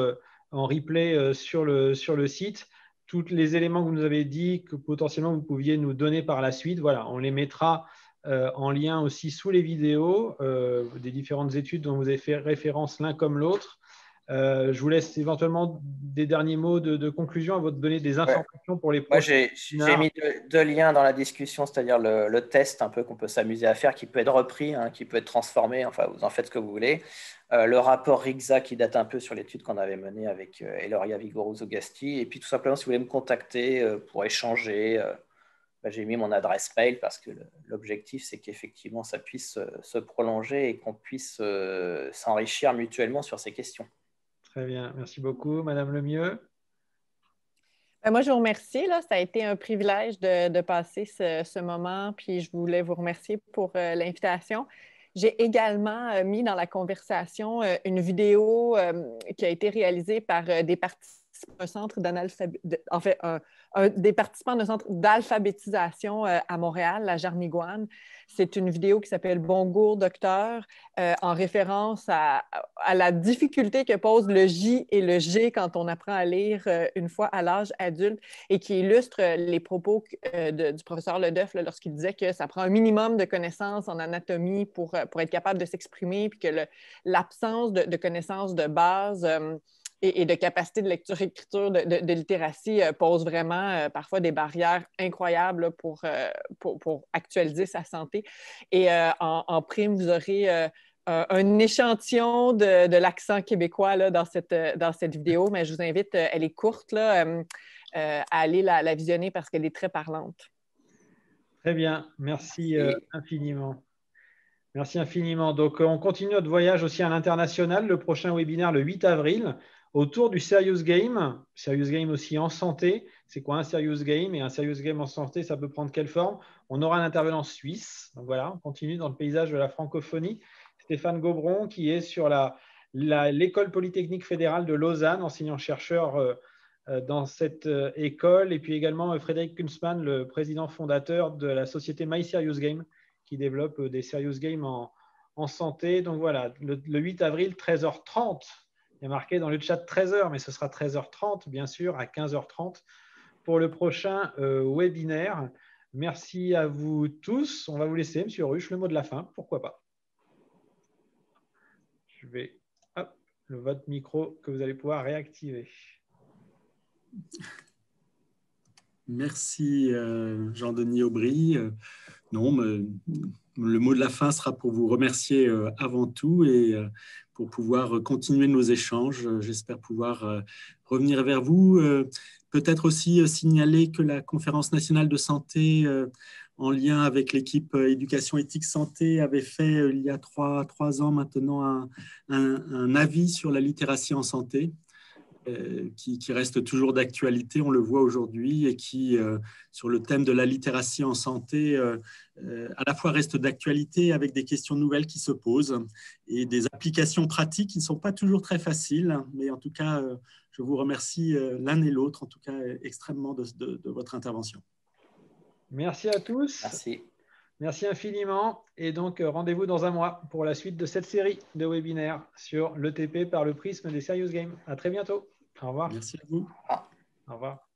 en replay sur le site. Tous les éléments que vous nous avez dit que potentiellement vous pouviez nous donner par la suite, voilà, on les mettra en lien aussi sous les vidéos des différentes études dont vous avez fait référence l'un comme l'autre. Je vous laisse éventuellement des derniers mots de conclusion avant de donner des informations pour les prochains. J'ai mis deux liens dans la discussion, c'est-à-dire le test un peu qu'on peut s'amuser à faire, qui peut être repris, hein, qui peut être transformé, enfin vous en faites ce que vous voulez. Le rapport RIGSA qui date un peu sur l'étude qu'on avait menée avec Eloria Vigoroso-Gasti. Et puis tout simplement, si vous voulez me contacter pour échanger, j'ai mis mon adresse mail parce que l'objectif, c'est qu'effectivement, ça puisse se prolonger et qu'on puisse s'enrichir mutuellement sur ces questions. Très bien, merci beaucoup. Madame Lemieux. Moi, je vous remercie. Là. Ça a été un privilège de passer ce moment, puis je voulais vous remercier pour l'invitation. J'ai également mis dans la conversation une vidéo qui a été réalisée par des participants d'un centre des participants d'un centre d'alphabétisation à Montréal, la Jarniguane. C'est une vidéo qui s'appelle « Bonjour, docteur », en référence à la difficulté que posent le J et le G quand on apprend à lire une fois à l'âge adulte, et qui illustre les propos du professeur Ledeuf lorsqu'il disait que ça prend un minimum de connaissances en anatomie pour être capable de s'exprimer, puis que l'absence de connaissances de base et de capacité de lecture-écriture, de littératie pose vraiment parfois des barrières incroyables là, pour actualiser sa santé. Et en prime, vous aurez un échantillon de l'accent québécois là, dans cette vidéo, mais je vous invite, elle est courte, là, à aller la visionner parce qu'elle est très parlante. Très bien, merci infiniment. Merci infiniment. Donc, on continue notre voyage aussi à l'international. Le prochain webinaire, le 8 avril, autour du Serious Game. Serious Game aussi en santé. C'est quoi un Serious Game? Et un Serious Game en santé, ça peut prendre quelle forme? On aura un intervenant suisse. Donc voilà, on continue dans le paysage de la francophonie. Stéphane Gobron, qui est sur l'École Polytechnique Fédérale de Lausanne, enseignant-chercheur dans cette école. Et puis également Frédéric Kunzmann, le président fondateur de la société My Serious Game, qui développe des serious games en santé. Donc voilà, le 8 avril, 13h30. Il y a marqué dans le chat 13h, mais ce sera 13h30, bien sûr, à 15h30 pour le prochain webinaire. Merci à vous tous. On va vous laisser, Monsieur Ruche, le mot de la fin. Pourquoi pas? Je vais, hop, votre micro que vous allez pouvoir réactiver. Merci Jean-Denis Aubry. Non, mais le mot de la fin sera pour vous remercier avant tout et pour pouvoir continuer nos échanges. J'espère pouvoir revenir vers vous. Peut-être aussi signaler que la Conférence nationale de santé en lien avec l'équipe éducation éthique santé, avait fait il y a 3 ans maintenant un avis sur la littératie en santé. Qui reste toujours d'actualité, on le voit aujourd'hui, et qui, sur le thème de la littératie en santé, à la fois reste d'actualité avec des questions nouvelles qui se posent et des applications pratiques qui ne sont pas toujours très faciles. Mais en tout cas, je vous remercie l'un et l'autre, en tout cas extrêmement de votre intervention. Merci à tous. Merci. Merci infiniment. Et donc, rendez-vous dans un mois pour la suite de cette série de webinaires sur l'ETP par le prisme des Serious Games. À très bientôt. Au revoir. Merci à vous. Au revoir.